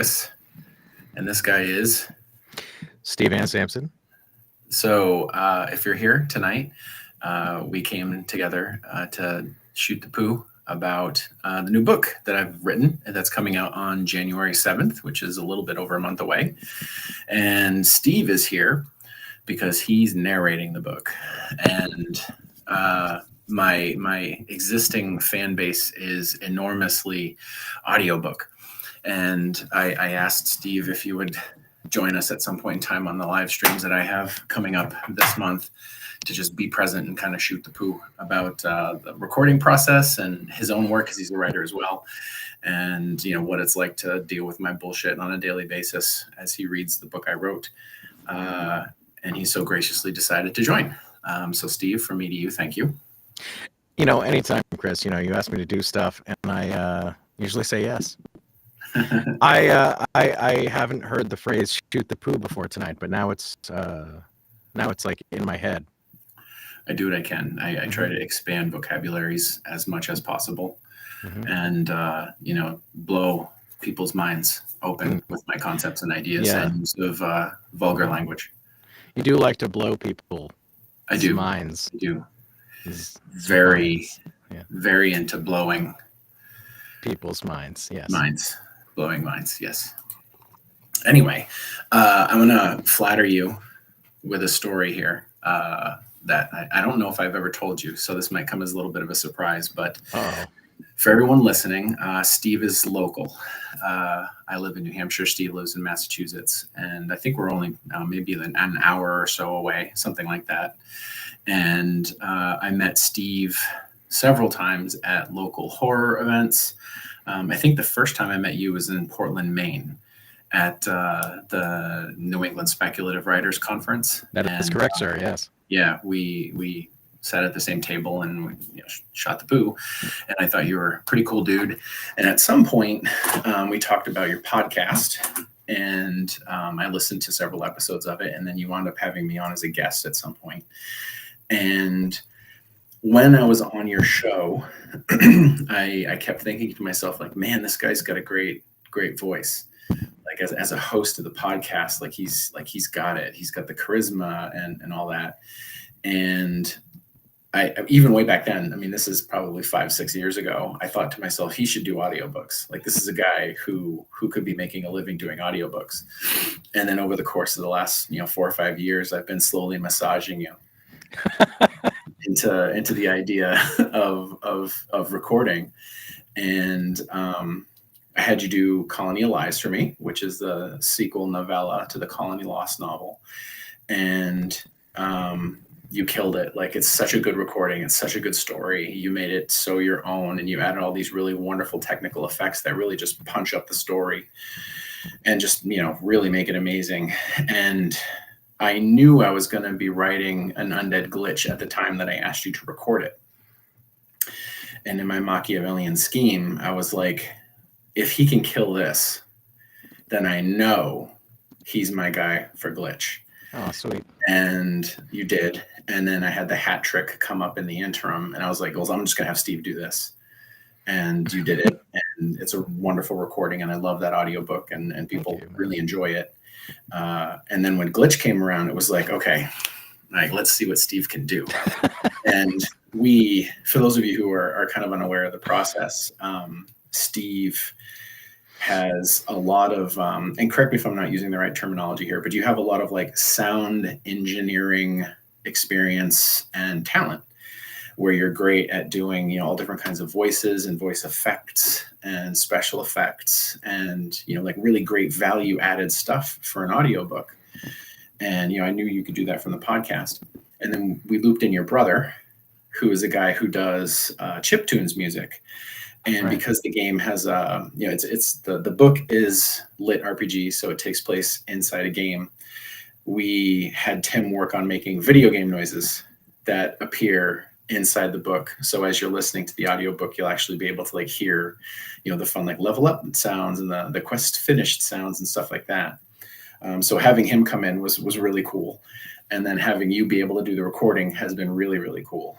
Chris, and this guy is Steve and Samson. So if you're here tonight, we came together to shoot the poo about the new book that I've written and that's coming out on January 7th, which is a little bit over a month away. And Steve is here because he's narrating the book. And my existing fan base is enormously audiobook. And I asked Steve if you would join us at some point in time on the live streams that I have coming up this month to just be present and kind of shoot the poo about the recording process and his own work, because he's a writer as well. And, you know, what it's like to deal with my bullshit on a daily basis as he reads the book I wrote. And he so graciously decided to join. So Steve, from me to you, thank you. You know, anytime, Chris, you ask me to do stuff and I usually say yes. I haven't heard the phrase "shoot the poo" before tonight, but now it's like in my head. I do what I can. I try to expand vocabularies as much as possible, and blow people's minds open with my concepts and ideas and use of vulgar language. You do like to blow people's minds. I do. Very into blowing people's minds. Yes. Blowing minds, yes. Anyway, I'm going to flatter you with a story here that I don't know if I've ever told you, so this might come as a little bit of a surprise, but for everyone listening, Steve is local. I live in New Hampshire. Steve lives in Massachusetts, and I think we're only maybe an hour or so away, something like that. And I met Steve several times at local horror events. I think the first time I met you was in Portland, Maine, at the New England Speculative Writers Conference. That is correct, sir. Yes. Yeah, we sat at the same table and we shot the poo, and I thought you were a pretty cool dude. And at some point, we talked about your podcast, and I listened to several episodes of it, and then you wound up having me on as a guest at some point. And when I was on your show, I kept thinking to myself, like, man, this guy's got a great voice. Like as a host of the podcast, he's got it. He's got the charisma and all that. And I even way back then, I mean, this is probably 5-6 years ago, I thought to myself, he should do audiobooks. Like, this is a guy who could be making a living doing audiobooks. And then over the course of the last 4 or 5 years, I've been slowly massaging you into the idea of recording. And I had you do Colony of Lies for me, which is the sequel novella to the Colony Lost novel. And you killed it. Like, it's such a good recording. It's such a good story. You made it so your own, and you added all these really wonderful technical effects that really just punch up the story and just, really make it amazing. And I knew I was going to be writing An Undead Glitch at the time that I asked you to record it. And in my Machiavellian scheme, I was like, if he can kill this, then I know he's my guy for Glitch. Oh, sweet. And you did. And then I had the hat trick come up in the interim, and I was like, well, I'm just going to have Steve do this. And you did it. And it's a wonderful recording, and I love that audiobook, and people really enjoy it. And then when Glitch came around, it was like, okay, like, let's see what Steve can do. And for those of you who are kind of unaware of the process, Steve has a lot of, and correct me if I'm not using the right terminology here, but you have a lot of like sound engineering experience and talent, where you're great at doing, all different kinds of voices and voice effects and special effects and, like really great value added stuff for an audiobook. And, I knew you could do that from the podcast. And then we looped in your brother, who is a guy who does chiptunes music. And right. Because the game has, the book is lit RPG, so it takes place inside a game. We had Tim work on making video game noises that appear inside the book. So as you're listening to the audiobook, you'll actually be able to like hear, the fun like level up sounds and the quest finished sounds and stuff like that. So having him come in was really cool. And then having you be able to do the recording has been really, really cool.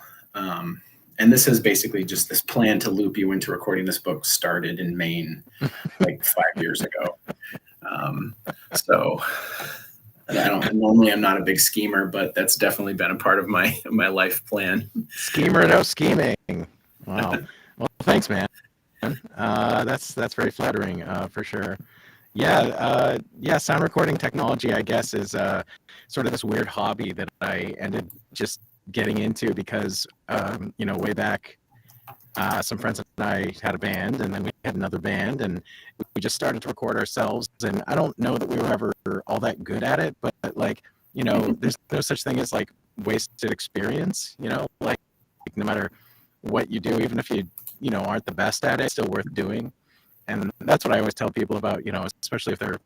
And this is basically just this plan to loop you into recording this book started in Maine like 5 years ago. So I don't normally, I'm not a big schemer, but that's definitely been a part of my life plan. Schemer, no scheming. Wow. Well, thanks, man. That's very flattering, for sure. Yeah, sound recording technology, I guess, is sort of this weird hobby that I ended just getting into because, way back, some friends and I had a band, and then we had another band, and we just started to record ourselves. And I don't know that we were ever all that good at it, but like, there's no such thing as like wasted experience. Like no matter what you do, even if you aren't the best at it, it's still worth doing. And that's what I always tell people about, especially if they're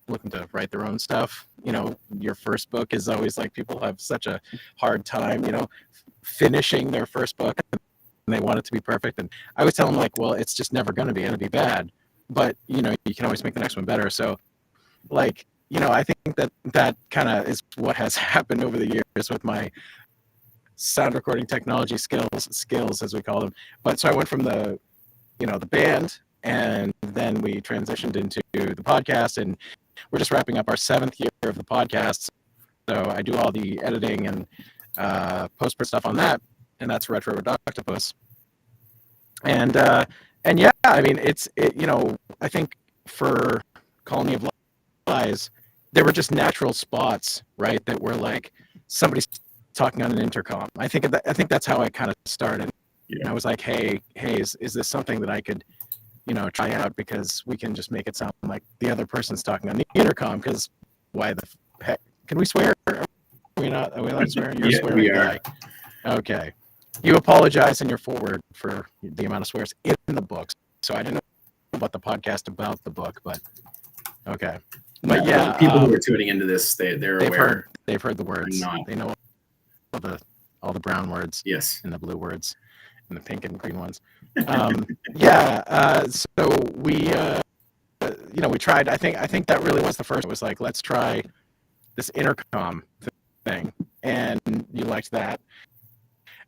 looking to write their own stuff. Your first book is always like people have such a hard time, finishing their first book, and they want it to be perfect. And I always tell them like, well, it's just never going to be. It'll be bad, but you can always make the next one better. So like, I think that kind of is what has happened over the years with my sound recording technology skills as we call them. But so I went from the band, and then we transitioned into the podcast, and we're just wrapping up our 7th year of the podcast. So I do all the editing and post-pro stuff on that, and that's Retro Octopus. And yeah, I mean, I think for Colony of Lies, there were just natural spots, right, that were like somebody's talking on an intercom. I think that's how I kind of started. I was like, hey, is this something that I could, try out, because we can just make it sound like the other person's talking on the intercom, because why the heck? Can we swear? Are we not swearing? You're Yeah, swearing we guy. are. Okay. You apologize in your foreword for the amount of swears in the books. So I didn't know about the podcast about the book, but okay. But yeah, people who are tuning into this, they're aware. They've heard the words. Not. They know all the brown words. Yes. And the blue words, and the pink and green ones. So we we tried. I think that really was the first. It was like, let's try this intercom thing, and you liked that.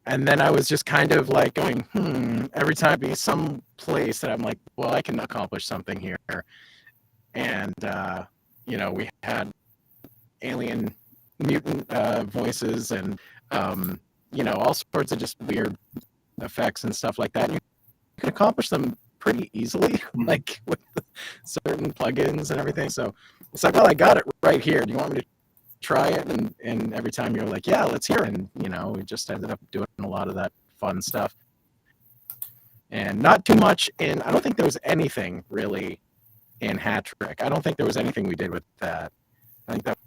And then I was just kind of like going, every time be some place that I'm like, well, I can accomplish something here. And we had alien mutant voices, and all sorts of just weird effects and stuff like that. And you can accomplish them pretty easily, like with certain plugins and everything. So it's like, well, I got it right here. Do you want me to try it? And every time you're like, yeah, let's hear it. And we just ended up doing a lot of that fun stuff. And not too much I don't think there was anything really in Hat Trick. I don't think there was anything we did with that. I think that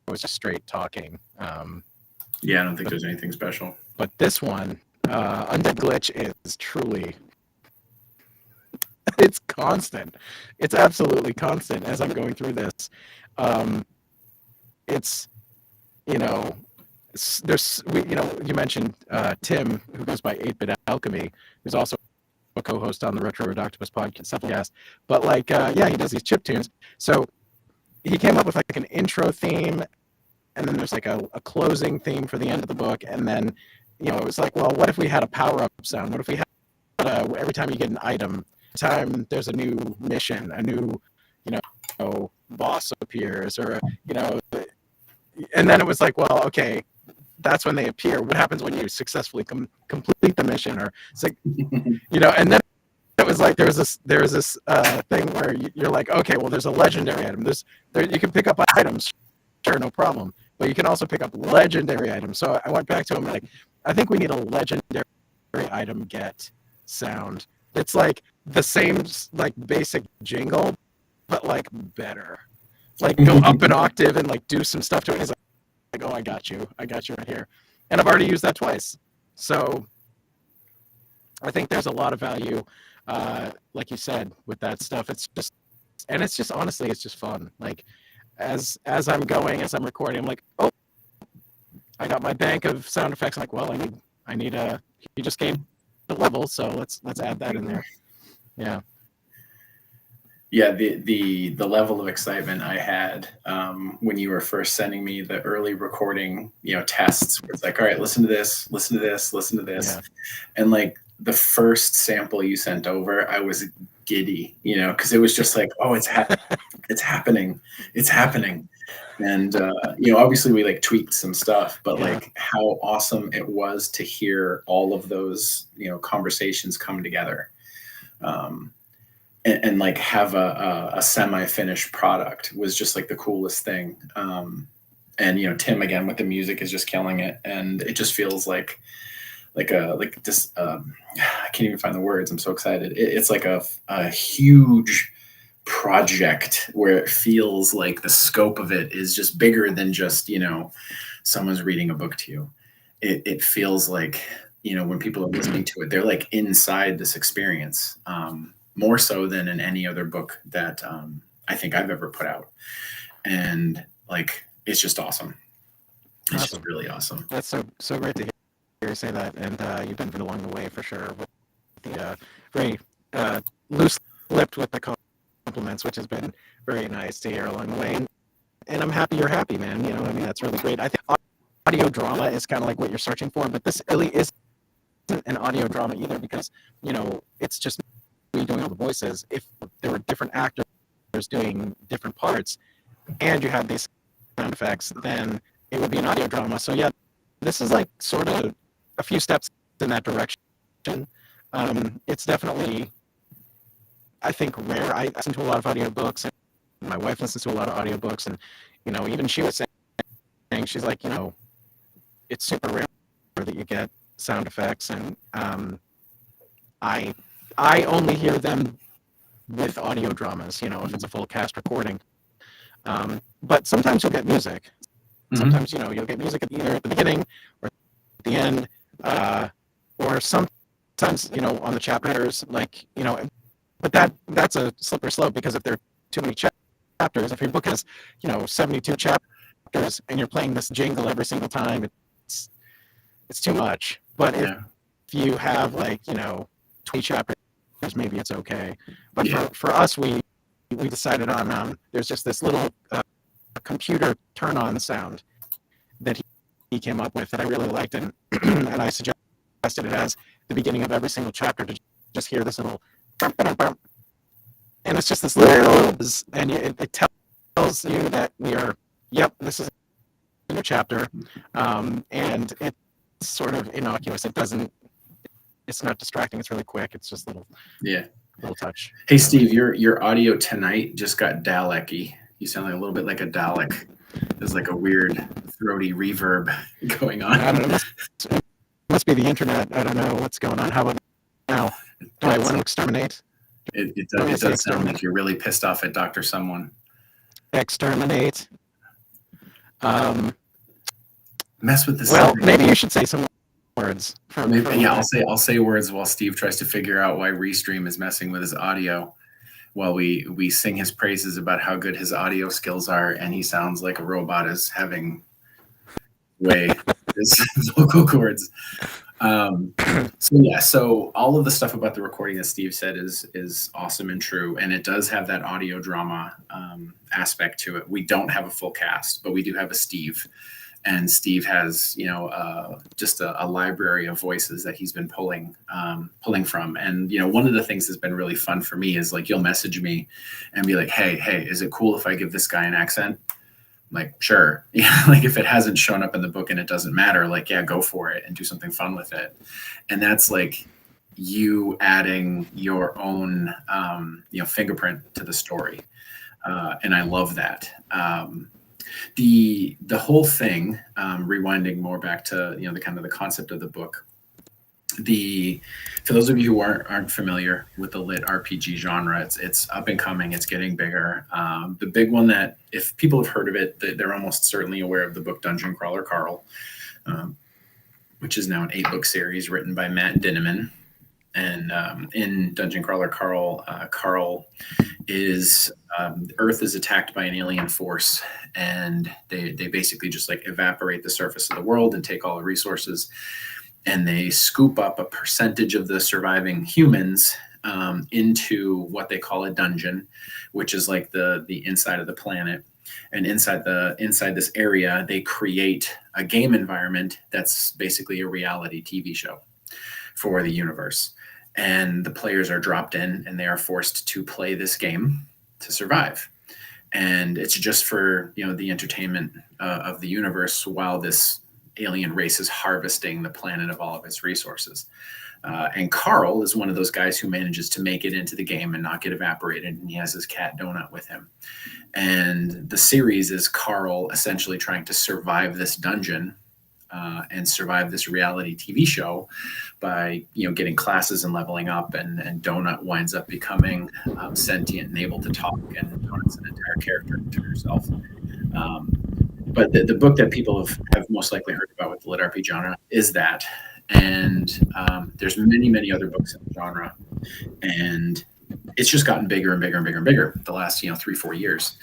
was just straight talking. Yeah, I don't think there's anything special. But this one, Undead Glitch, is truly, it's constant. It's absolutely constant as I'm going through this. It's, you mentioned Tim, who goes by 8-Bit Alchemy, who's also a co-host on the Retro Octopus podcast. But like, he does these chip tunes. So he came up with like an intro theme, and then there's like a closing theme for the end of the book. And then, it was like, well, what if we had a power-up sound? What if we had every time you get an item, time there's a new mission, a new, boss appears, or, and then it was like, well, okay, that's when they appear. What happens when you successfully complete the mission? Or it's like, and then it was like there was this thing where you're like, okay, well, there's a legendary item. You can pick up items, sure, no problem, but you can also pick up legendary items. So I went back to him like, I think we need a legendary item get sound. It's like the same like basic jingle, but like better. Like go up an octave and like do some stuff to it. He's like, oh, I got you right here. And I've already used that twice. So I think there's a lot of value, like you said, with that stuff. It's just honestly, it's just fun. Like as I'm going, as I'm recording, I'm like, oh, I got my bank of sound effects. I'm like, well, I need you just gave the level, so let's add that in there. Yeah. Yeah, the level of excitement I had when you were first sending me the early recording, tests, where it's like, all right, listen to this, yeah. And like the first sample you sent over, I was giddy, you know, because it was just like, oh, it's happening, it's happening. And you know, obviously we like tweaked some stuff, but Yeah. like how awesome it was to hear all of those, you know, conversations come together. Um, and like have a semi-finished product was just like the coolest thing. And you know, Tim again with the music is just killing it, and it just feels like this. I can't even find the words. I'm so excited. It's like a huge project where it feels like the scope of it is just bigger than just, you know, someone's reading a book to you. It feels like, you know, when people are listening to it, they're like inside this experience, more so than in any other book that I think I've ever put out. And like, it's just awesome. It's just Awesome. really awesome. That's so great to hear you say that, and you've been along the way for sure with the very loose-lipped with the compliments, which has been very nice to hear along the way. And I'm happy you're happy, man. You know, I mean, that's really great. I think audio drama is kind of like what you're searching for, but this really isn't an audio drama either, because, you know, it's just me doing all the voices. If there were different actors doing different parts, and you had these sound effects, then it would be an audio drama. So yeah, this is like sort of a few steps in that direction. It's definitely, I think, rare. I listen to a lot of audiobooks, and my wife listens to a lot of audiobooks, and, you know, even she was saying, she's like, you know, it's super rare that you get sound effects, and I only hear them with audio dramas, you know, if it's a full cast recording. But sometimes you'll get music. Sometimes, you know, you'll get music either at the beginning or at the end, or sometimes, you know, on the chapters, like, you know, but that's a slippery slope, because if there are too many chapters, if your book has, you know, 72 chapters and you're playing this jingle every single time, it's too much. But if you have, like, you know, 20 chapters, maybe it's okay. But for us, we decided on there's just this little computer turn on sound that he came up with that I really liked, and and I suggested it as the beginning of every single chapter, to just hear this little bump, bump, bump. And it's just this little, and it tells you that this is a new chapter, and it's sort of innocuous. It's not distracting. It's really quick. It's just little touch. Hey Steve, your audio tonight just got Dalek-y. You sound like a little bit like a Dalek. There's like a weird throaty reverb going on. I don't know. It must be the internet. I don't know what's going on. How about now? Do I want to exterminate? It does sound like you're really pissed off at Dr. Someone. Exterminate. Mess with this. Well, maybe you should say some words. I'll say words while Steve tries to figure out why Restream is messing with his audio, while we sing his praises about how good his audio skills are, and he sounds like a robot is having his vocal cords. So all of the stuff about the recording that Steve said is awesome and true, and it does have that audio drama aspect to it. We don't have a full cast, but we do have a Steve. And Steve has, you know, just a library of voices that he's been pulling from. And, you know, one of the things that's been really fun for me is, like, you'll message me and be like, hey, is it cool if I give this guy an accent? I'm like, sure. Yeah, like, if it hasn't shown up in the book and it doesn't matter, like, yeah, go for it and do something fun with it. And that's like you adding your own, you know, fingerprint to the story. And I love that. The whole thing, rewinding more back to, you know, the kind of the concept of the book, for those of you who aren't familiar with the lit RPG genre, it's up and coming, it's getting bigger. The big one that, if people have heard of it, they're almost certainly aware of the book Dungeon Crawler Carl, which is now an 8-book series written by Matt Dinneman. And in Dungeon Crawler Carl, Carl is Earth is attacked by an alien force, and they basically just like evaporate the surface of the world and take all the resources, and they scoop up a percentage of the surviving humans into what they call a dungeon, which is like the inside of the planet. And inside this area, they create a game environment that's basically a reality TV show for the universe. and the players are dropped in and they are forced to play this game to survive. And it's just for, the entertainment of the universe while this alien race is harvesting the planet of all of its resources. And Carl is one of those guys who manages to make it into the game and not get evaporated, and he has his cat Donut with him. And the series is Carl essentially trying to survive this dungeon and survive this reality TV show by, getting classes and leveling up. And Donut winds up becoming sentient and able to talk, and Donut's an entire character to herself. But the book that people have most likely heard about with the lit RPG genre is that. And there's many, many other books in the genre. And it's just gotten bigger and bigger and bigger and bigger the last, 3-4 years.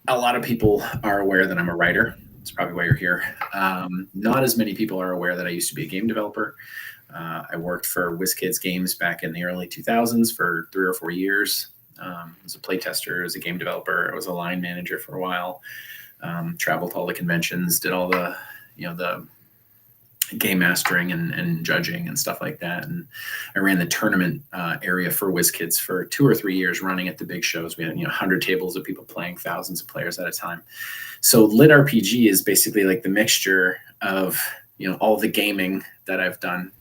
A lot of people are aware that I'm a writer. That's probably why you're here. Not as many people are aware that I used to be a game developer. I worked for WizKids Games back in the early 2000s for 3 or 4 years. As a playtester, as a game developer. I was a line manager for a while. Traveled to all the conventions, did all the, the game mastering and judging and stuff like that. And I ran the tournament area for WizKids for 2 or 3 years, running at the big shows. We had 100 tables of people playing, thousands of players at a time. So lit RPG is basically like the mixture of all the gaming that I've done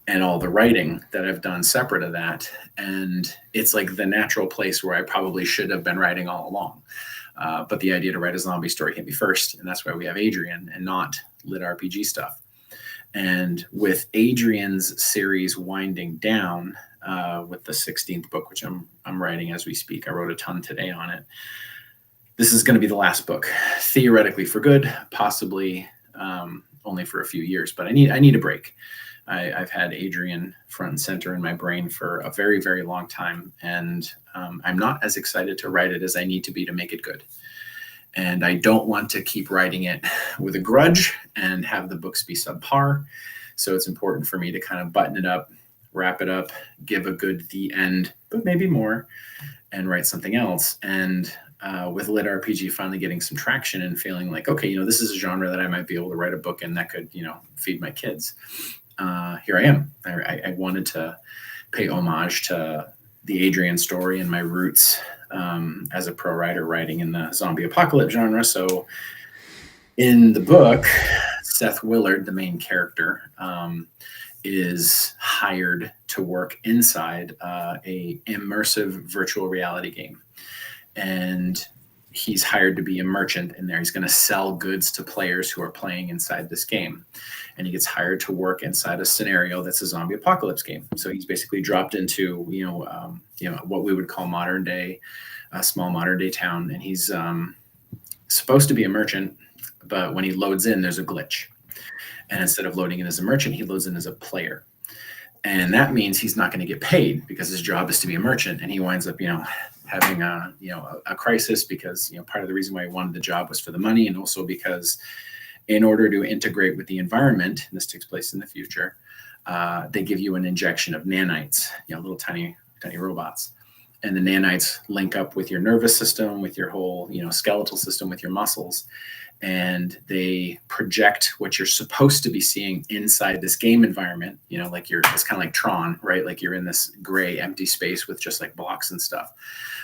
and all the writing that I've done separate of that. And it's like the natural place where I probably should have been writing all along. But the idea to write a zombie story hit me first, and that's why we have Adrian and not lit RPG stuff. And with Adrian's series winding down, with the 16th book, which I'm writing as we speak, I wrote a ton today on it. This is going to be the last book, theoretically for good, possibly only for a few years. But I need a break. I've had Adrian front and center in my brain for a very, very long time, and I'm not as excited to write it as I need to be to make it good. And I don't want to keep writing it with a grudge and have the books be subpar. So it's important for me to kind of button it up, wrap it up, give a good the end, but maybe more, and write something else. And with lit RPG finally getting some traction and feeling like, okay, this is a genre that I might be able to write a book in that could, feed my kids. Here I am. I wanted to pay homage to the Adrian story and my roots as a pro writer writing in the zombie apocalypse genre. So in the book, Seth Willard, the main character, is hired to work inside a immersive virtual reality game. And he's hired to be a merchant in there. He's going to sell goods to players who are playing inside this game. And he gets hired to work inside a scenario that's a zombie apocalypse game. So he's basically dropped into, what we would call modern day, a small modern day town. And he's supposed to be a merchant, but when he loads in, there's a glitch. And instead of loading in as a merchant, he loads in as a player. And that means he's not going to get paid because his job is to be a merchant. And he winds up, having a crisis because, part of the reason why he wanted the job was for the money. And also because in order to integrate with the environment, and this takes place in the future, they give you an injection of nanites, little tiny robots. And the nanites link up with your nervous system, with your whole, skeletal system, with your muscles. And they project what you're supposed to be seeing inside this game environment, like it's kind of like Tron, right? Like you're in this gray empty space with just like blocks and stuff.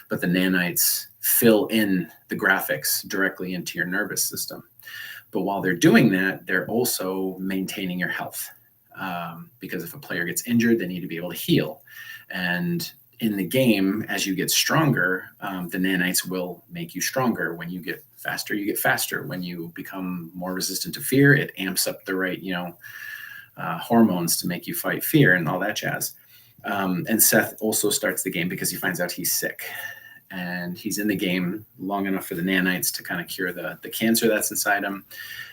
But the nanites fill in the graphics directly into your nervous system. But while they're doing that, they're also maintaining your health. Because if a player gets injured, they need to be able to heal. And in the game, as you get stronger, the nanites will make you stronger. When you get faster, you get faster. When you become more resistant to fear, it amps up the right, hormones to make you fight fear and all that jazz. And Seth also starts the game because he finds out he's sick. And he's in the game long enough for the nanites to kind of cure the cancer that's inside him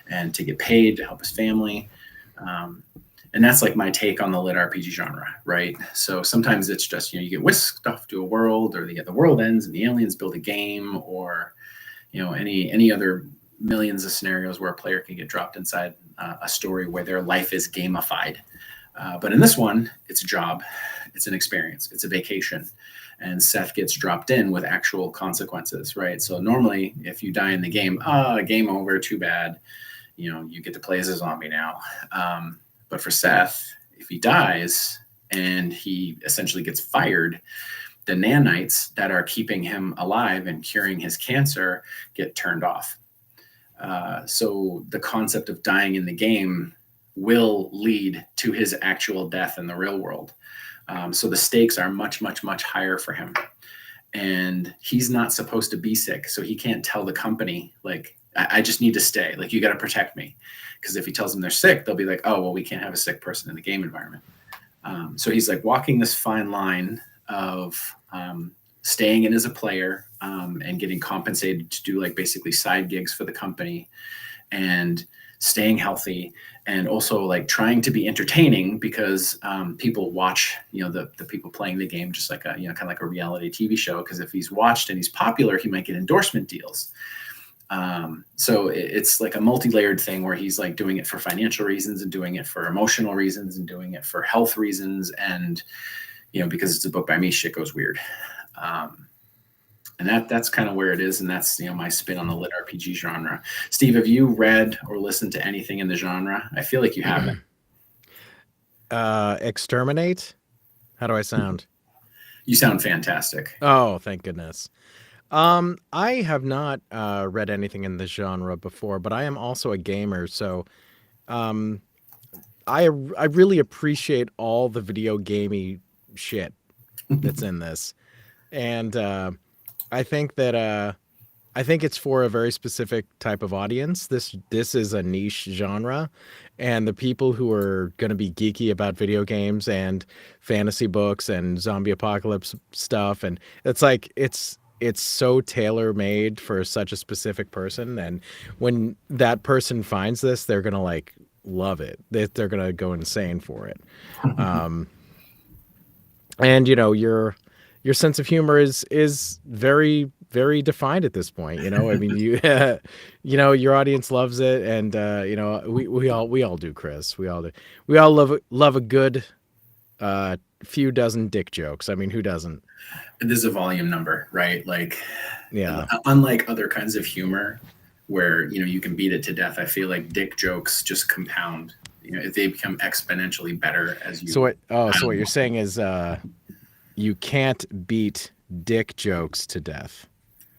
and to get paid to help his family. And that's like my take on the lit RPG genre, right? So sometimes it's just, you get whisked off to a world, or the world ends and the aliens build a game, or, any other millions of scenarios where a player can get dropped inside a story where their life is gamified. But in this one, it's a job, it's an experience, it's a vacation. And Seth gets dropped in with actual consequences, right? So normally if you die in the game, game over, too bad. You get to play as a zombie now. But for Seth, if he dies, and he essentially gets fired, the nanites that are keeping him alive and curing his cancer get turned off. So the concept of dying in the game will lead to his actual death in the real world. So the stakes are much, much, much higher for him. And he's not supposed to be sick. So he can't tell the company, like, I just need to stay. Like, you got to protect me. Because if he tells them they're sick, they'll be like, oh, well, we can't have a sick person in the game environment. So he's like walking this fine line of staying in as a player and getting compensated to do like basically side gigs for the company and staying healthy, and also like trying to be entertaining because people watch, the people playing the game just like a, kind of like a reality TV show. Because if he's watched and he's popular, he might get endorsement deals. So it's like a multi-layered thing where he's like doing it for financial reasons and doing it for emotional reasons and doing it for health reasons. And, because it's a book by me, shit goes weird. And that's kind of where it is. And that's, my spin on the lit RPG genre. Steve, have you read or listened to anything in the genre? I feel like you haven't. Exterminate? How do I sound? You sound fantastic. Oh, thank goodness. I have not read anything in the genre before, but I am also a gamer, so I really appreciate all the video gamey shit that's in this. And I think that I think it's for a very specific type of audience. This is a niche genre, and the people who are going to be geeky about video games and fantasy books and zombie apocalypse stuff, and it's so tailor-made for such a specific person, and when that person finds this, they're going to like love it. They're going to go insane for it. And your sense of humor is very, very defined at this point. I mean, your audience loves it, and we all do, Chris. We all do. We all love a good few dozen dick jokes. I mean, who doesn't? There's a volume number, right? Like, yeah. Unlike other kinds of humor, where you can beat it to death, I feel like dick jokes just compound. They become exponentially better as you. So what you're saying is you can't beat dick jokes to death.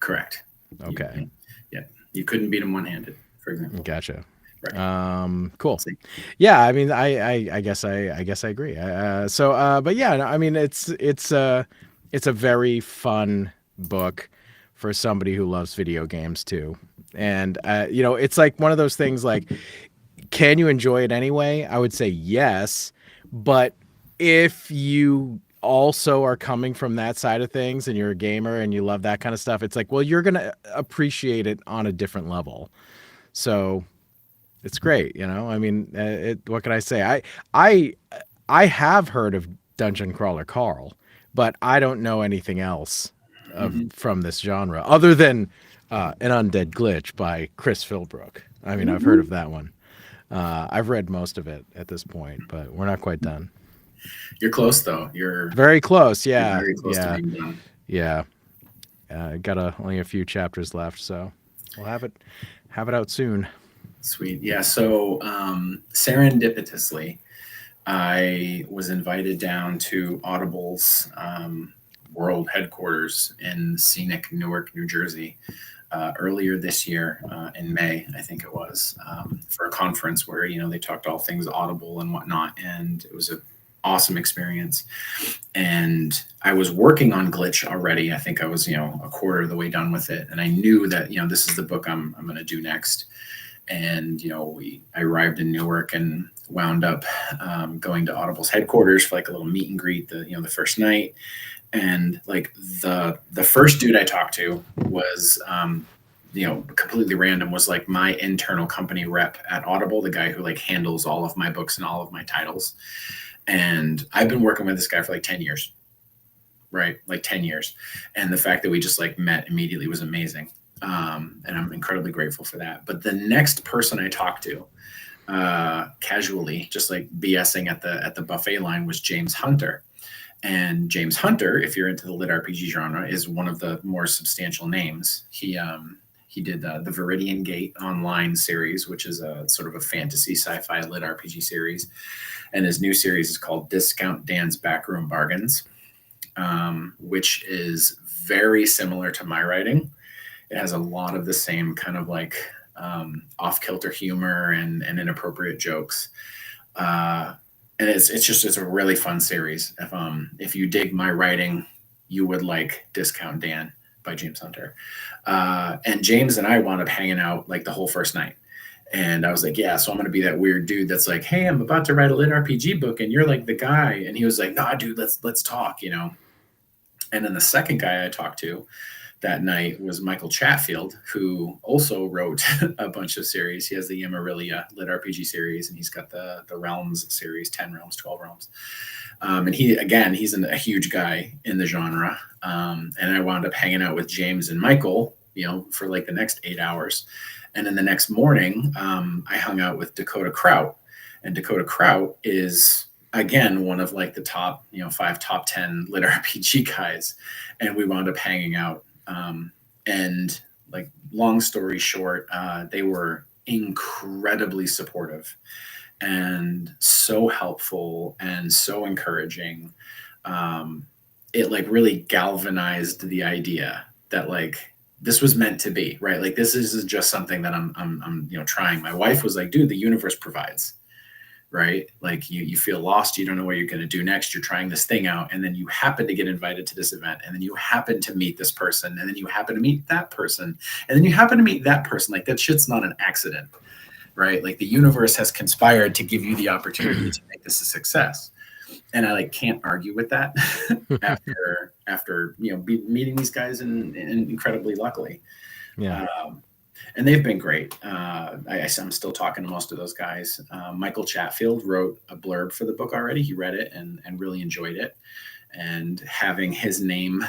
Correct. Okay. You couldn't beat them one-handed, for example. Gotcha. Right. Cool. Yeah, I mean, I guess I agree. But yeah, I mean, it's a very fun book for somebody who loves video games too. And it's like one of those things like, can you enjoy it anyway? I would say yes, but if you also are coming from that side of things and you're a gamer and you love that kind of stuff, it's like, well, you're going to appreciate it on a different level. So it's great. I mean, what can I say? I have heard of Dungeon Crawler Carl, but I don't know anything else from this genre other than An Undead Glitch by Chris Philbrook. I mean, I've heard of that one. I've read most of it at this point, but we're not quite done. You're close, though. You're very close. Yeah. You're very close to being done. Yeah. Got only a few chapters left, so we'll have it out soon. Sweet. Yeah. So serendipitously, I was invited down to Audible's world headquarters in scenic Newark, New Jersey, earlier this year in May, I think it was, for a conference where, they talked all things Audible and whatnot. And it was an awesome experience. And I was working on Glitch already. I think I was, a quarter of the way done with it. And I knew that, this is the book I'm going to do next. And, I arrived in Newark and wound up going to Audible's headquarters for like a little meet and greet the first night. And like the first dude I talked to was, completely random, was like my internal company rep at Audible, the guy who like handles all of my books and all of my titles. And I've been working with this guy for like 10 years, right? Like 10 years. And the fact that we just like met immediately was amazing. And I'm incredibly grateful for that. But the next person I talked to, casually, just like BSing at the buffet line, was James Hunter. And James Hunter, if you're into the lit RPG genre, is one of the more substantial names. He He did the Viridian Gate online series, which is a sort of a fantasy sci-fi lit RPG series. And his new series is called Discount Dan's Backroom Bargains, which is very similar to my writing. It has a lot of the same kind of like off-kilter humor and inappropriate jokes. And it's a really fun series. If you dig my writing, you would like Discount Dan by James Hunter. And James and I wound up hanging out like the whole first night. And I was like, yeah, so I'm going to be that weird dude that's like, hey, I'm about to write a lit RPG book and you're like the guy. And he was like, nah, dude, let's talk, you know? And then the second guy I talked to that night was Michael Chatfield, who also wrote a bunch of series. He has the Yamarilia lit RPG series, and he's got the Realms series, 10 Realms, 12 Realms. And he's a huge guy in the genre. And I wound up hanging out with James and Michael, you know, for like the next 8 hours. And then the next morning, I hung out with Dakota Kraut. And Dakota Kraut is, again, one of like the top, 5 top 10 lit RPG guys. And we wound up hanging out. And like, long story short, they were incredibly supportive and so helpful and so encouraging. It like really galvanized the idea that like this was meant to be, right? Like this is just something that I'm trying. My wife was like, dude, the universe provides, right? Like you feel lost, you don't know what you're going to do next. You're trying this thing out, and then you happen to get invited to this event, and then you happen to meet this person, and then you happen to meet that person, and then you happen to meet that person. Like that shit's not an accident, right? Like the universe has conspired to give you the opportunity to make this a success. And I like can't argue with that after meeting these guys and incredibly luckily. Yeah. And they've been great. I'm still talking to most of those guys. Michael Chatfield wrote a blurb for the book already. He read it and really enjoyed it. And having his name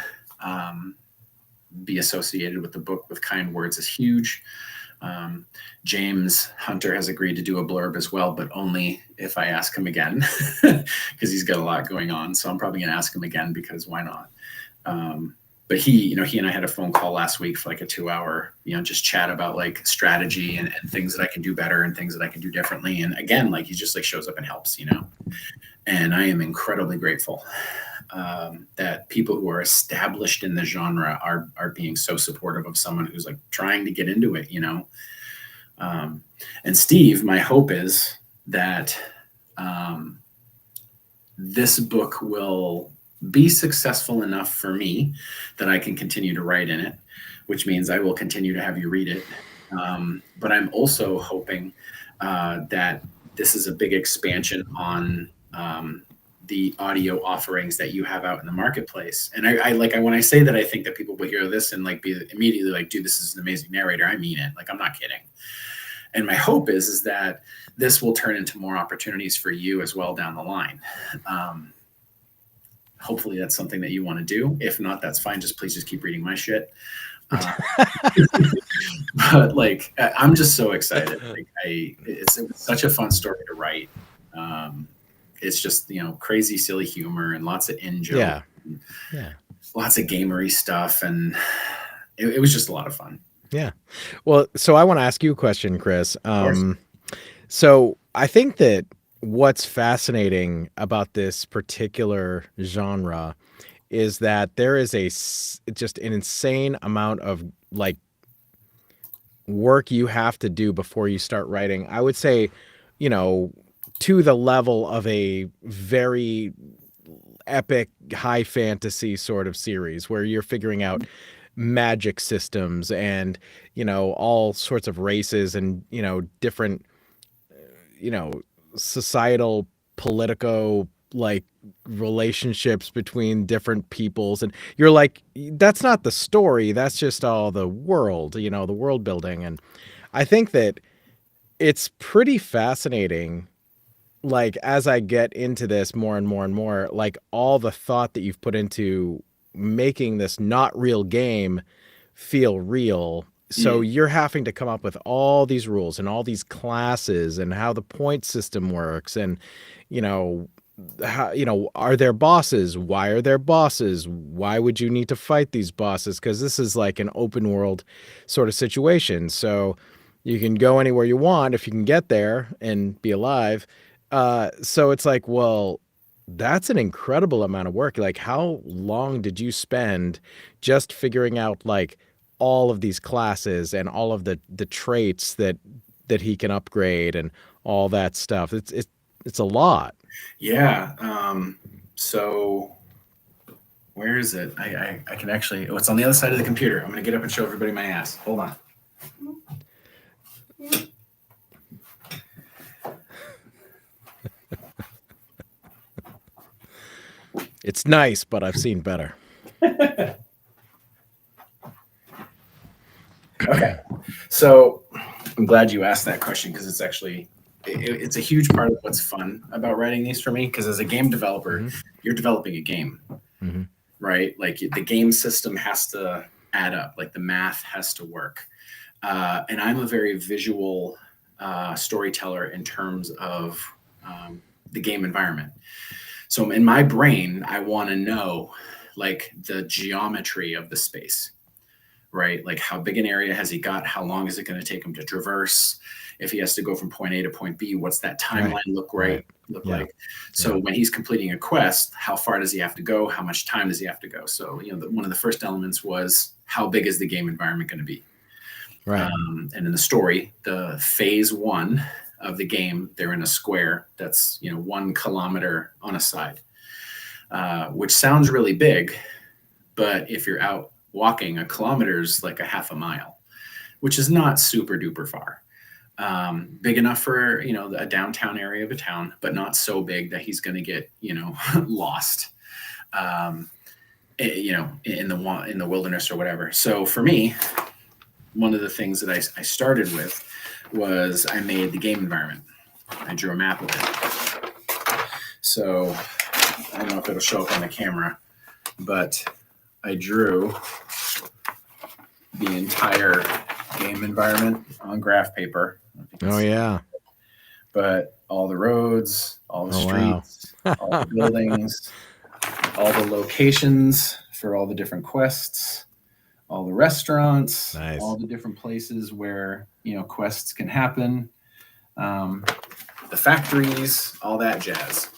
be associated with the book with kind words is huge. James Hunter has agreed to do a blurb as well, but only if I ask him again, because he's got a lot going on. So I'm probably going to ask him again because why not? But he and I had a phone call last week for like a 2-hour, just chat about like strategy and things that I can do better and things that I can do differently. And again, like he just like shows up and helps, and I am incredibly grateful that people who are established in the genre are being so supportive of someone who's like trying to get into it, and Steve, my hope is that this book will be successful enough for me that I can continue to write in it, which means I will continue to have you read it. But I'm also hoping that this is a big expansion on the audio offerings that you have out in the marketplace. And I when I say that, I think that people will hear this and like be immediately like, dude, this is an amazing narrator. I mean it. Like, I'm not kidding. And my hope is that this will turn into more opportunities for you as well down the line. Hopefully that's something that you want to do. If not, that's fine. Please just keep reading my shit. But like, I'm just so excited. Like it's such a fun story to write. It's just, crazy, silly humor and lots of in-joke. Yeah. Lots of gamery stuff. And it was just a lot of fun. Yeah. Well, so I want to ask you a question, Chris. Of course. So I think that what's fascinating about this particular genre is that there is just an insane amount of like work you have to do before you start writing. I would say, to the level of a very epic high fantasy sort of series where you're figuring out magic systems and, all sorts of races and, different, societal, politico, like relationships between different peoples. And you're like, that's not the story. That's just all the world, the world building. And I think that it's pretty fascinating. Like, as I get into this more and more and more, like all the thought that you've put into making this not real game feel real. So you're having to come up with all these rules and all these classes and how the point system works and, how, are there bosses? Why are there bosses? Why would you need to fight these bosses? Because this is like an open world sort of situation. So you can go anywhere you want if you can get there and be alive. So it's like, well, that's an incredible amount of work. Like, how long did you spend just figuring out like all of these classes and all of the traits that he can upgrade and all that stuff? It's a lot. Yeah. So where is it? I can actually, oh, it's on the other side of the computer. I'm going to get up and show everybody my ass. Hold on. It's nice, but I've seen better. Okay. So I'm glad you asked that question because it's actually, it's a huge part of what's fun about writing these for me. Because as a game developer, you're developing a game, right? Like the game system has to add up, like the math has to work. And I'm a very visual storyteller in terms of the game environment. So in my brain, I want to know like the geometry of the space, right? Like how big an area has he got? How long is it going to take him to traverse? If he has to go from point A to point B, what's that timeline look like? So when he's completing a quest, how far does he have to go? How much time does he have to go? So, one of the first elements was how big is the game environment going to be? Right. And in the story, the phase 1 of the game, they're in a square that's 1 kilometer on a side, which sounds really big, but if you're out walking, a kilometer is like a half a mile, which is not super duper far. Big enough for a downtown area of a town, but not so big that he's going to get lost. In the wilderness or whatever. So for me, one of the things that I started with was I made the game environment. I drew a map of it. So I don't know if it'll show up on the camera, but I drew the entire game environment on graph paper. Oh yeah. But all the roads, all the streets, wow. all the buildings, all the locations for all the different quests, all the restaurants, Nice. all the different places where quests can happen, the factories, all that jazz.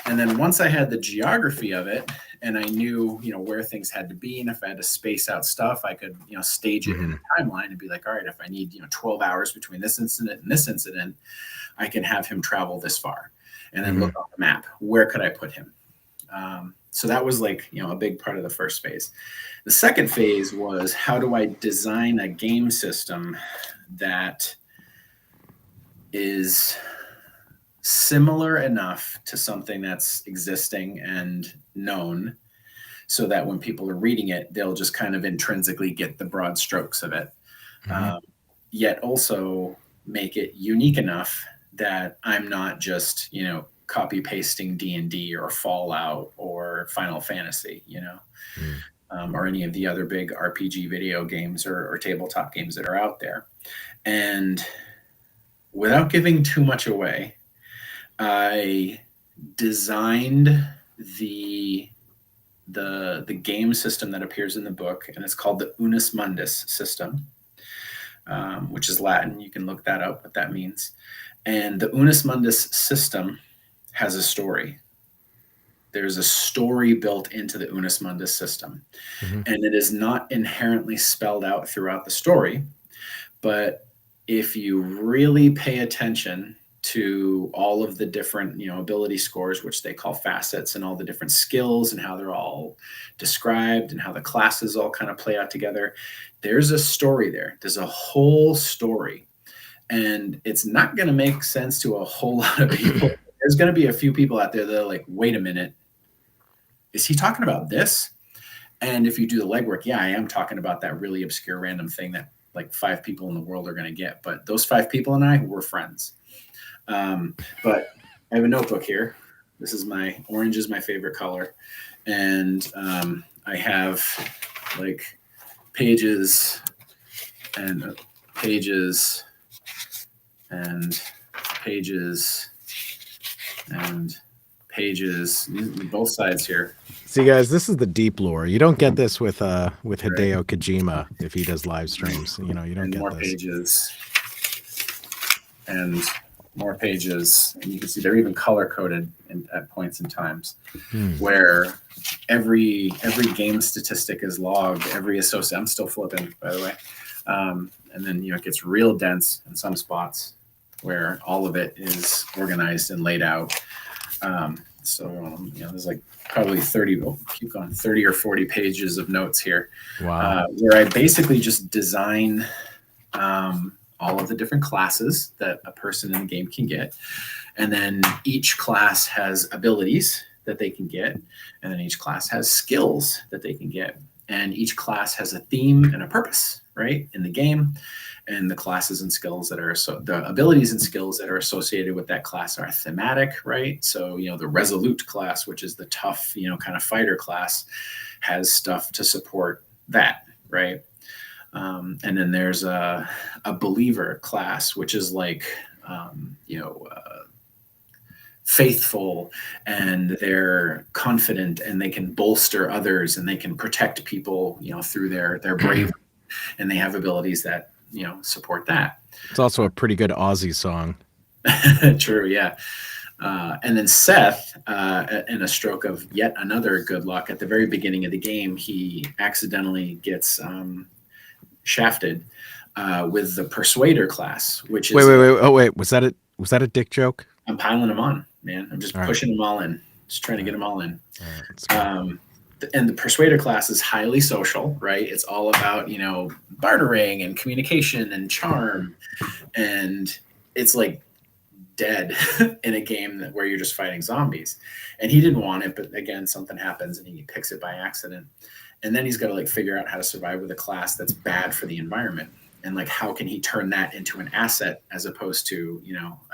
And then once I had the geography of it and I knew where things had to be, and if I had to space out stuff, I could stage it in a timeline and be like, all right, if I need 12 hours between this incident and this incident, I can have him travel this far, and then look on the map, where could I put him? So that was like a big part of the first phase. The second phase was, how do I design a game system that is similar enough to something that's existing and known, so that when people are reading it, they'll just kind of intrinsically get the broad strokes of it, yet also make it unique enough that I'm not just copy pasting D&D or Fallout or Final Fantasy, or any of the other big RPG video games or tabletop games that are out there. And without giving too much away, I designed the game system that appears in the book, and it's called the Unus Mundus system, which is Latin. You can look that up, what that means. And the Unus Mundus system has a story. There's a story built into the Unus Mundus system, and it is not inherently spelled out throughout the story. But if you really pay attention to all of the different, ability scores, which they call facets, and all the different skills and how they're all described and how the classes all kind of play out together, there's a story there. There's a whole story, and it's not going to make sense to a whole lot of people. There's going to be a few people out there that are like, wait a minute, is he talking about this? And if you do the legwork, yeah, I am talking about that really obscure random thing that like 5 people in the world are going to get. But those 5 people and I were friends. But I have a notebook here. This is orange is my favorite color. And I have like pages and pages and pages and pages, both sides here. See, guys, this is the deep lore. You don't get this with Hideo Kojima if he does live streams. You know, you don't And get more this. pages. And more pages. And you can see they're even color coded at points and times where every game statistic is logged, every associate. I'm still flipping, by the way. And then, it gets real dense in some spots where all of it is organized and laid out. There's like probably 30 or 40 pages of notes here. Wow. Where I basically just design all of the different classes that a person in the game can get. And then each class has abilities that they can get. And then each class has skills that they can get. And each class has a theme and a purpose, right, in the game. And the classes and skills that are the abilities and skills that are associated with that class are thematic, right? So, the resolute class, which is the tough, kind of fighter class, has stuff to support that, right? And then there's a believer class, which is like, faithful, and they're confident, and they can bolster others, and they can protect people, through their bravery, and they have abilities that support that. It's also a pretty good Aussie song. True, yeah. And then Seth, in a stroke of yet another good luck, at the very beginning of the game, he accidentally gets shafted with the Persuader class, which is wait. Was that a dick joke? I'm piling them on, man. I'm just pushing them all in, just trying to get them all in. And the Persuader class is highly social, right? It's all about, bartering and communication and charm. And it's like dead in a game where you're just fighting zombies. And he didn't want it, but again, something happens and he picks it by accident. And then he's got to figure out how to survive with a class that's bad for the environment. And how can he turn that into an asset as opposed to,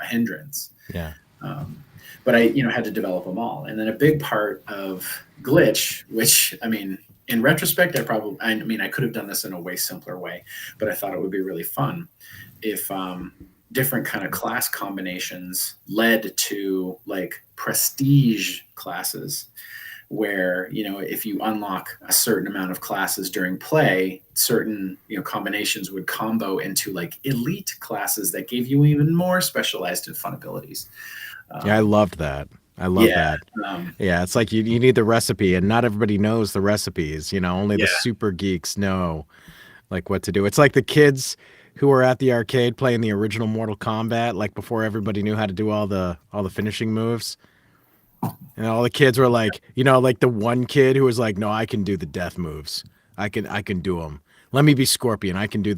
a hindrance? Yeah. But I, had to develop them all. And then a big part of Glitch, which, in retrospect, I could have done this in a way simpler way, but I thought it would be really fun if different kind of class combinations led to prestige classes where, if you unlock a certain amount of classes during play, certain, combinations would combo into elite classes that gave you even more specialized and fun abilities. Yeah, I loved that. I love that. It's like you need the recipe, and not everybody knows the recipes. Only the super geeks know what to do. It's like the kids who were at the arcade playing the original Mortal Kombat, before everybody knew how to do all the finishing moves. And all the kids were the one kid who was like, "No, I can do the death moves. I can do them. Let me be Scorpion. I can do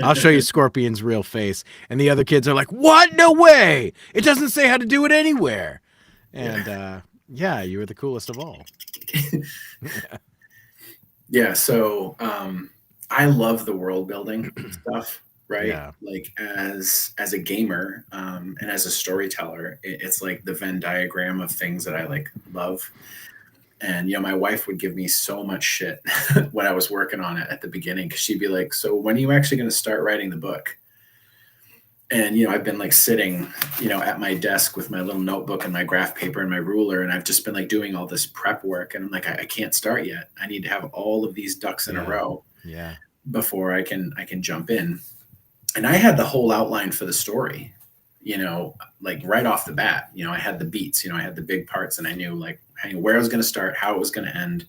I'll show you Scorpion's real face." And the other kids are like, "What? No way! It doesn't say how to do it anywhere." And you were the coolest of all. Yeah. So I love the world building stuff, right? Yeah. As a gamer and as a storyteller, it's like the Venn diagram of things that I love. And, my wife would give me so much shit when I was working on it at the beginning, because she'd be like, "So when are you actually going to start writing the book?" And, I've been sitting, at my desk with my little notebook and my graph paper and my ruler. And I've just been doing all this prep work. And I'm like, I can't start yet. I need to have all of these ducks in a row before I can jump in. And I had the whole outline for the story, right off the bat. I had the beats, I had the big parts, and I knew where I was going to start, how it was going to end,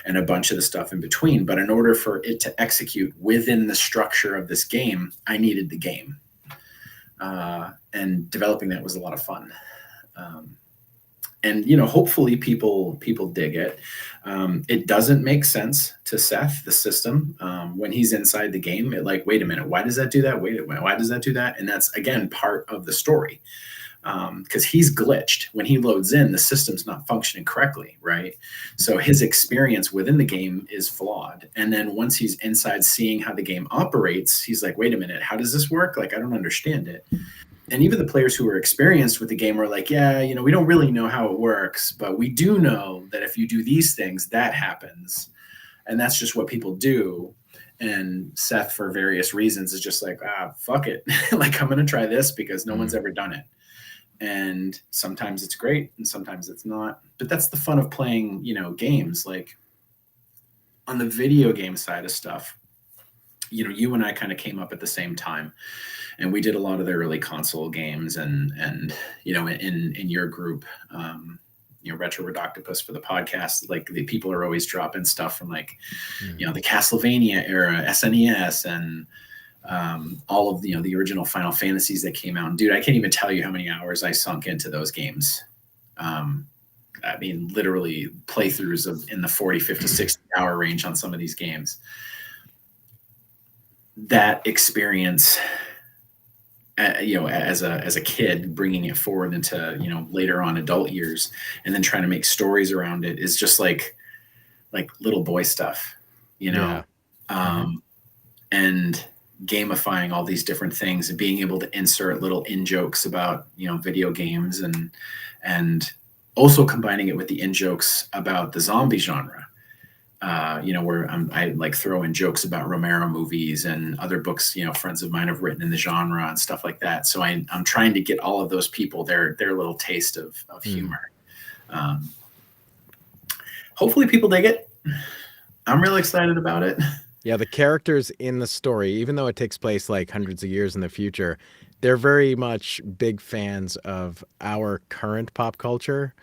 and a bunch of the stuff in between. But in order for it to execute within the structure of this game, I needed the game. And developing that was a lot of fun. And, hopefully people dig it. It doesn't make sense to Seth, the system, when he's inside the game. Wait a minute, why does that do that? Why does that do that? And that's, again, part of the story. Because he's glitched. When he loads in, the system's not functioning correctly, right? So his experience within the game is flawed. And then once he's inside seeing how the game operates, he's like, wait a minute, how does this work? I don't understand it. And even the players who are experienced with the game are like, yeah, we don't really know how it works, but we do know that if you do these things, that happens. And that's just what people do. And Seth, for various reasons, is just fuck it. I'm going to try this because no one's ever done it. and sometimes it's great and sometimes it's not. But that's the fun of playing, games. Like on the video game side of stuff, you and I kind of came up at the same time, and we did a lot of the early console games, and in your group, Retro Redoctopus for the podcast, like the people are always dropping stuff from like the Castlevania era, SNES, and all of the original Final Fantasies that came out. And dude, I can't even tell you how many hours I sunk into those games. I mean, literally playthroughs of in the 40, 50, 60 hour range on some of these games. That experience, as a kid, bringing it forward into later on adult years, and then trying to make stories around it is just like little boy stuff, Yeah. And gamifying all these different things and being able to insert little in jokes about video games, and also combining it with the in jokes about the zombie genre. Where I like throw in jokes about Romero movies and other books, friends of mine have written in the genre and stuff like that. So I'm trying to get all of those people their little taste of humor. Hopefully people dig it. I'm really excited about it. Yeah, the characters in the story, even though it takes place like hundreds of years in the future, they're very much big fans of our current pop culture,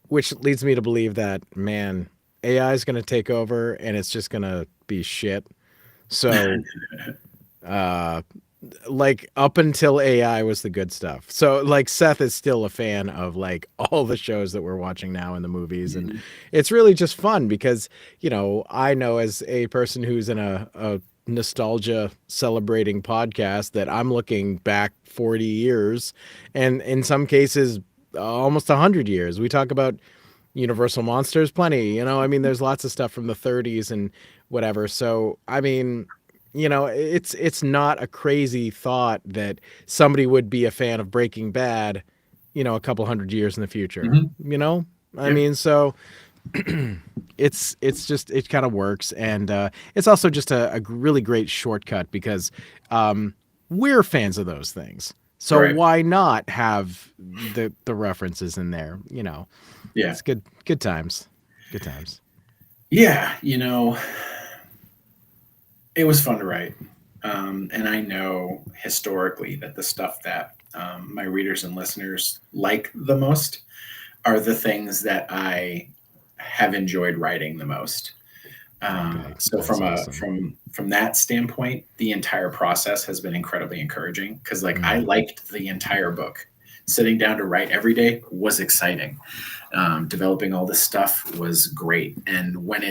which leads me to believe that, man, AI is going to take over and it's just going to be shit. So, like up until AI was the good stuff. So like Seth is still a fan of like all the shows that we're watching now and the movies. And it's really just fun because, I know as a person who's in a nostalgia celebrating podcast that I'm looking back 40 years and in some cases almost 100 years. We talk about Universal Monsters plenty, I mean, there's lots of stuff from the 30s and whatever. So, I mean, it's not a crazy thought that somebody would be a fan of Breaking Bad, a couple hundred years in the future. I mean, so it's just it kind of works, and it's also just a really great shortcut because we're fans of those things. So Right. why not have the references in there? Yeah. It's good times. Good times. Yeah, it was fun to write. And I know historically that the stuff that my readers and listeners like the most are the things that I have enjoyed writing the most. Okay, So that's from awesome. from that standpoint, the entire process has been incredibly encouraging because I Mm. liked the entire book. Sitting down to write every day was exciting. Developing all this stuff was great, and when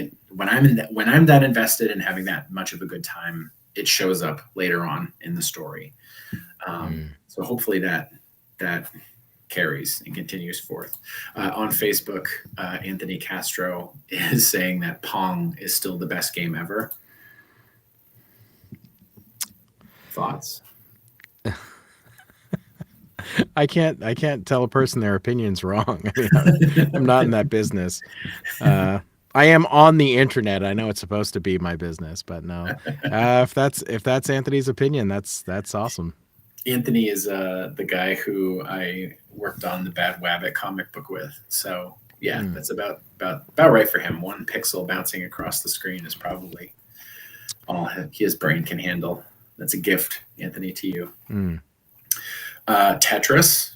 I'm that invested in having that much of a good time, it shows up later on in the story. So hopefully that carries and continues forth. On Facebook, Anthony Castro is saying that Pong is still the best game ever. Thoughts? I can't tell a person their opinion's wrong. I mean, I'm not in that business. I am on the internet. I know it's supposed to be my business, but no. If that's Anthony's opinion, that's awesome. Anthony is the guy who I worked on the Bad Wabbit comic book with. So yeah, that's about right for him. One pixel bouncing across the screen is probably all his brain can handle. That's a gift, Anthony, to you. Tetris,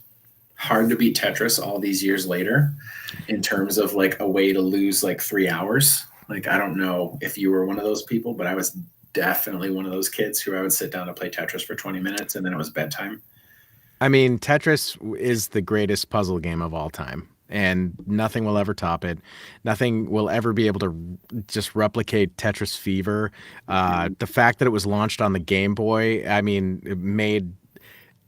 hard to beat Tetris all these years later in terms of like a way to lose like 3 hours. Like, I don't know if you were one of those people, but I was definitely one of those kids who I would sit down to play Tetris for 20 minutes and then it was bedtime. I mean, Tetris is the greatest puzzle game of all time, and nothing will ever top it. Nothing will ever be able to just replicate Tetris Fever. The fact that it was launched on the Game Boy, I mean, it made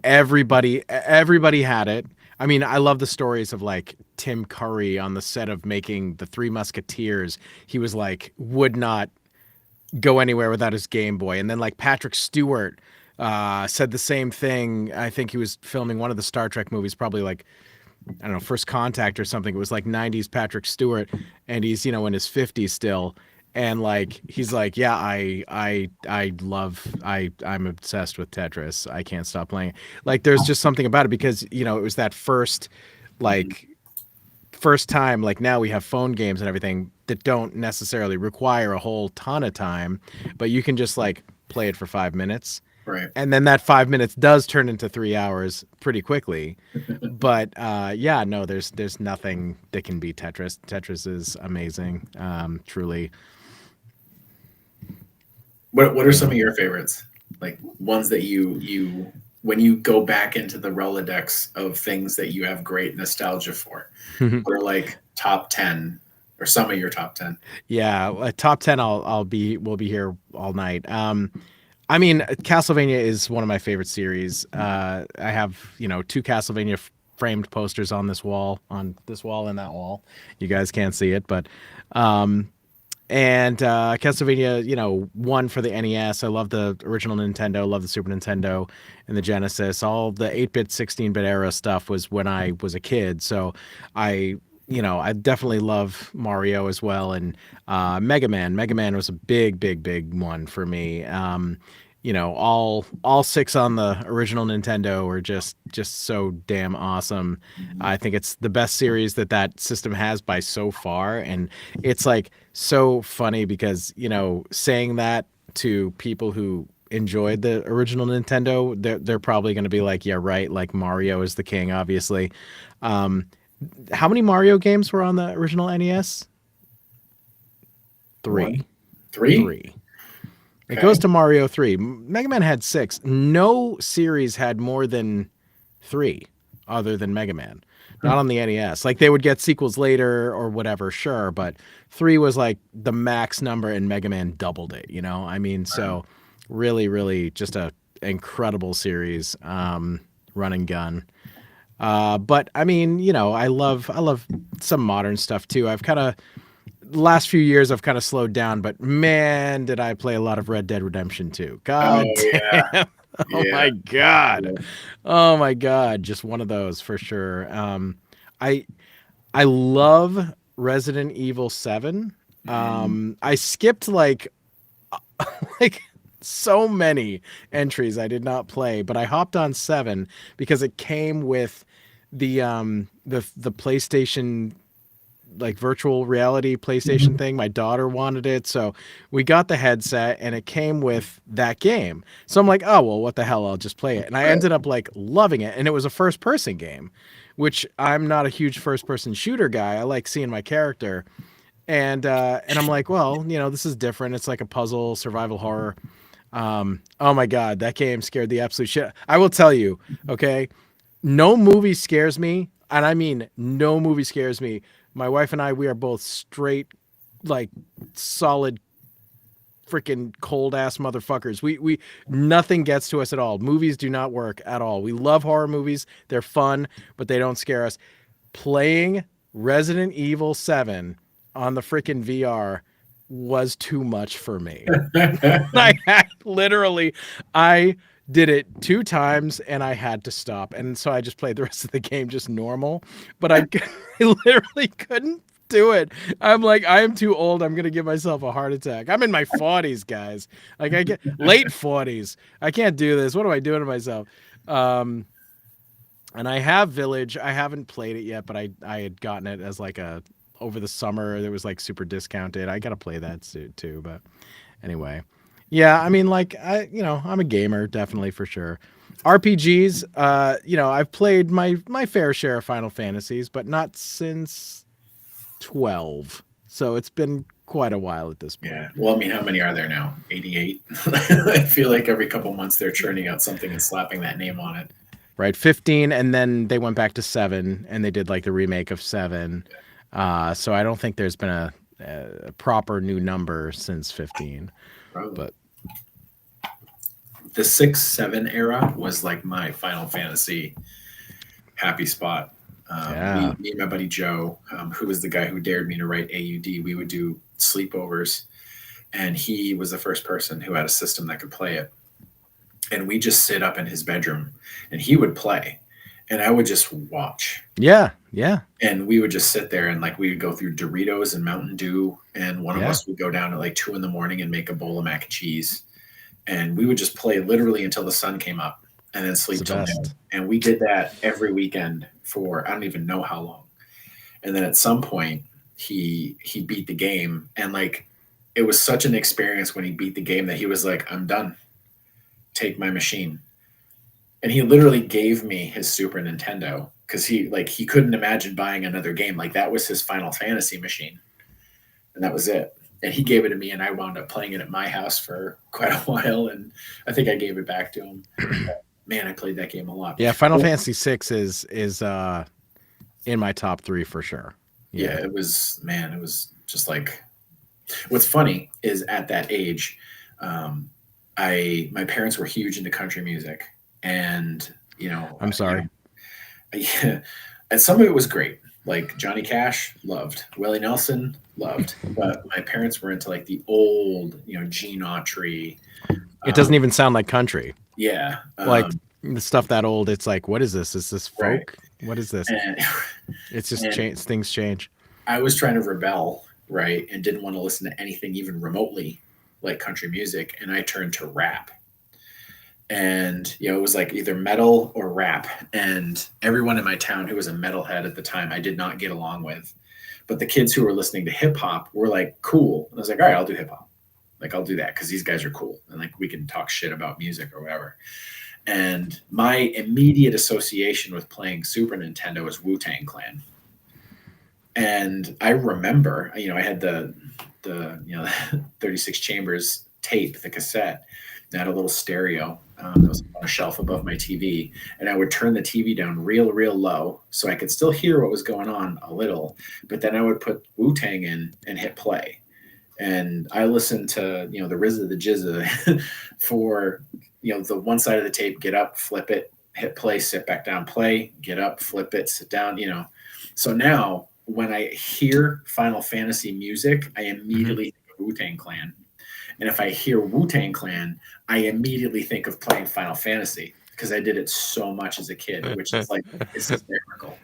everybody had it. I mean, I love the stories of like Tim Curry on the set of making the Three Musketeers. He was like, would not go anywhere without his Game Boy. And then like Patrick Stewart said the same thing. I think he was filming one of the Star Trek movies, probably like, I don't know, First Contact or something. It was like 90s Patrick Stewart, and he's, in his 50s still. And like he's like, yeah, I'm obsessed with Tetris. I can't stop playing. Like there's just something about it because it was that Mhm. like first time. Like now we have phone games and everything that don't necessarily require a whole ton of time, but you can just like play it for 5 minutes, Right. and then that 5 minutes does turn into 3 hours pretty quickly. But yeah, no, there's nothing that can beat Tetris. Tetris is amazing, truly. What are some of your favorites? Like ones that you when you go back into the Rolodex of things that you have great nostalgia for, what are like top 10 or some of your top 10? Yeah, top 10. We'll be here all night. I mean, Castlevania is one of my favorite series. I have two Castlevania framed posters on this wall and that wall. You guys can't see it, but um, and Castlevania, one for the NES. I love the original Nintendo, love the Super Nintendo and the Genesis. All the 8-bit, 16-bit era stuff was when I was a kid. So I, I definitely love Mario as well. And Mega Man. Mega Man was a big, big, big one for me. All six on the original Nintendo were just so damn awesome. Mhm. I think it's the best series that system has by so far, and it's like so funny because saying that to people who enjoyed the original Nintendo, they're probably going to be like, yeah, right, like Mario is the king, obviously. Um, how many Mario games were on the original NES? Three, One, three. three. It Okay. goes to Mario 3. Mega Man had six. No series had more than three other than Mega Man. Huh. Not on the NES. Like they would get sequels later or whatever, sure, but three was like the max number and Mega Man doubled it, I mean, Wow. so really, really just a incredible series, run and gun. But I mean, I love some modern stuff too. I've kind of last few years I've kind of slowed down, but man, did I play a lot of Red Dead Redemption 2. God Oh yeah. damn. Oh Yeah. my god. Yeah. Oh my god, just one of those for sure. I I love Resident Evil 7. Mhm. I skipped like so many entries I did not play, but I hopped on 7 because it came with the PlayStation, like virtual reality PlayStation Mhm. thing. My daughter wanted it, so we got the headset and it came with that game. So I'm like, "Oh, well, what the hell? I'll just play it." And I Right. ended up like loving it, and it was a first person game, which I'm not a huge first person shooter guy. I like seeing my character. And I'm like, "Well, this is different. It's like a puzzle survival horror." Oh my god, that game scared the absolute shit. I will tell you, okay? No movie scares me, and I mean no movie scares me. My wife and I, we are both straight, like solid freaking cold ass motherfuckers. We nothing gets to us at all. Movies do not work at all. We love horror movies. They're fun, but they don't scare us. Playing Resident Evil 7 on the freaking VR was too much for me. I had literally, I did it 2 times and I had to stop. And so I just played the rest of the game just normal. But I literally couldn't do it. I'm like, I am too old. I'm going to give myself a heart attack. I'm in my 40s, guys. Like, I get late 40s. I can't do this. What am I doing to myself? Um, and I have Village. I haven't played it yet, but I had gotten it as like a over the summer. It was like super discounted. I got to play that too. But anyway, yeah, I mean, like I'm a gamer, definitely for sure. RPGs, I've played my fair share of Final Fantasies, but not since 12. So it's been quite a while at this Yeah. point. Well, I mean, how many are there now? 88. I feel like every couple months they're churning out something and slapping that name on it. Right, 15, and then they went back to 7, and they did like the remake of 7. So I don't think there's been a proper new number since 15. Probably. But The 6, 7 era was like my Final Fantasy happy spot. yeah, Me and my buddy Joe, who was the guy who dared me to write AUD, we would do sleepovers, and he was the first person who had a system that could play it. And we just sit up in his bedroom, and he would play. and I would just watch. Yeah, yeah, And we would just sit there and like we would go through Doritos and Mountain Dew, and one of yeah. us would go down at like 2 in the morning and make a bowl of mac and cheese, and we would just play literally until the sun came up, and then It's the sleep till noon. best. And we did that every weekend for I don't even know how long. And then at some point, he beat the game, and like it was such an experience when he beat the game that he was like, "I'm done. Take my machine." And he literally gave me his Super Nintendo because he couldn't imagine buying another game. Like that was his Final Fantasy machine, and that was it. And he gave it to me, and I wound up playing it at my house for quite a while. And I think I gave it back to him. But, man, I played that game a lot. Yeah, Final Fantasy 6 is in my top 3 for sure. Yeah, it was, man, it was just like what's funny is at that age, my parents were huge into country music, and I'm sorry. yeah, and some of it was great. Like Johnny Cash, loved. Willie Nelson, loved. But my parents were into like the old, Gene Autry. It doesn't even sound like country. Yeah, Like the stuff that old, it's like, what is this? Is this folk? Right. What is this? and It's just and things change. I was trying to rebel, right, and didn't want to listen to anything even remotely like country music, and I turned to rap. And it was like either metal or rap, and everyone in my town who was a metalhead at the time I did not get along with, but the kids who were listening to hip hop were like cool, and I was like, all right, I'll do hip hop. Like I'll do that because these guys are cool, and like we can talk shit about music or whatever. And my immediate association with playing Super Nintendo was Wu-Tang Clan. And I remember, I had the 36 chambers tape, the cassette. And I had a little stereo that was on a shelf above my TV, and I would turn the TV down real, real low so I could still hear what was going on a little. But then I would put Wu-Tang in and hit play, and I listened to the RZA, the Jizza for the one side of the tape, get up, flip it, hit play, sit back down, play, get up, flip it, sit down. So now when I hear Final Fantasy music, I immediately think of Wu-Tang Clan. And if I hear Wu-Tang Clan, I immediately think of playing Final Fantasy because I did it so much as a kid, which is like, it's hysterical.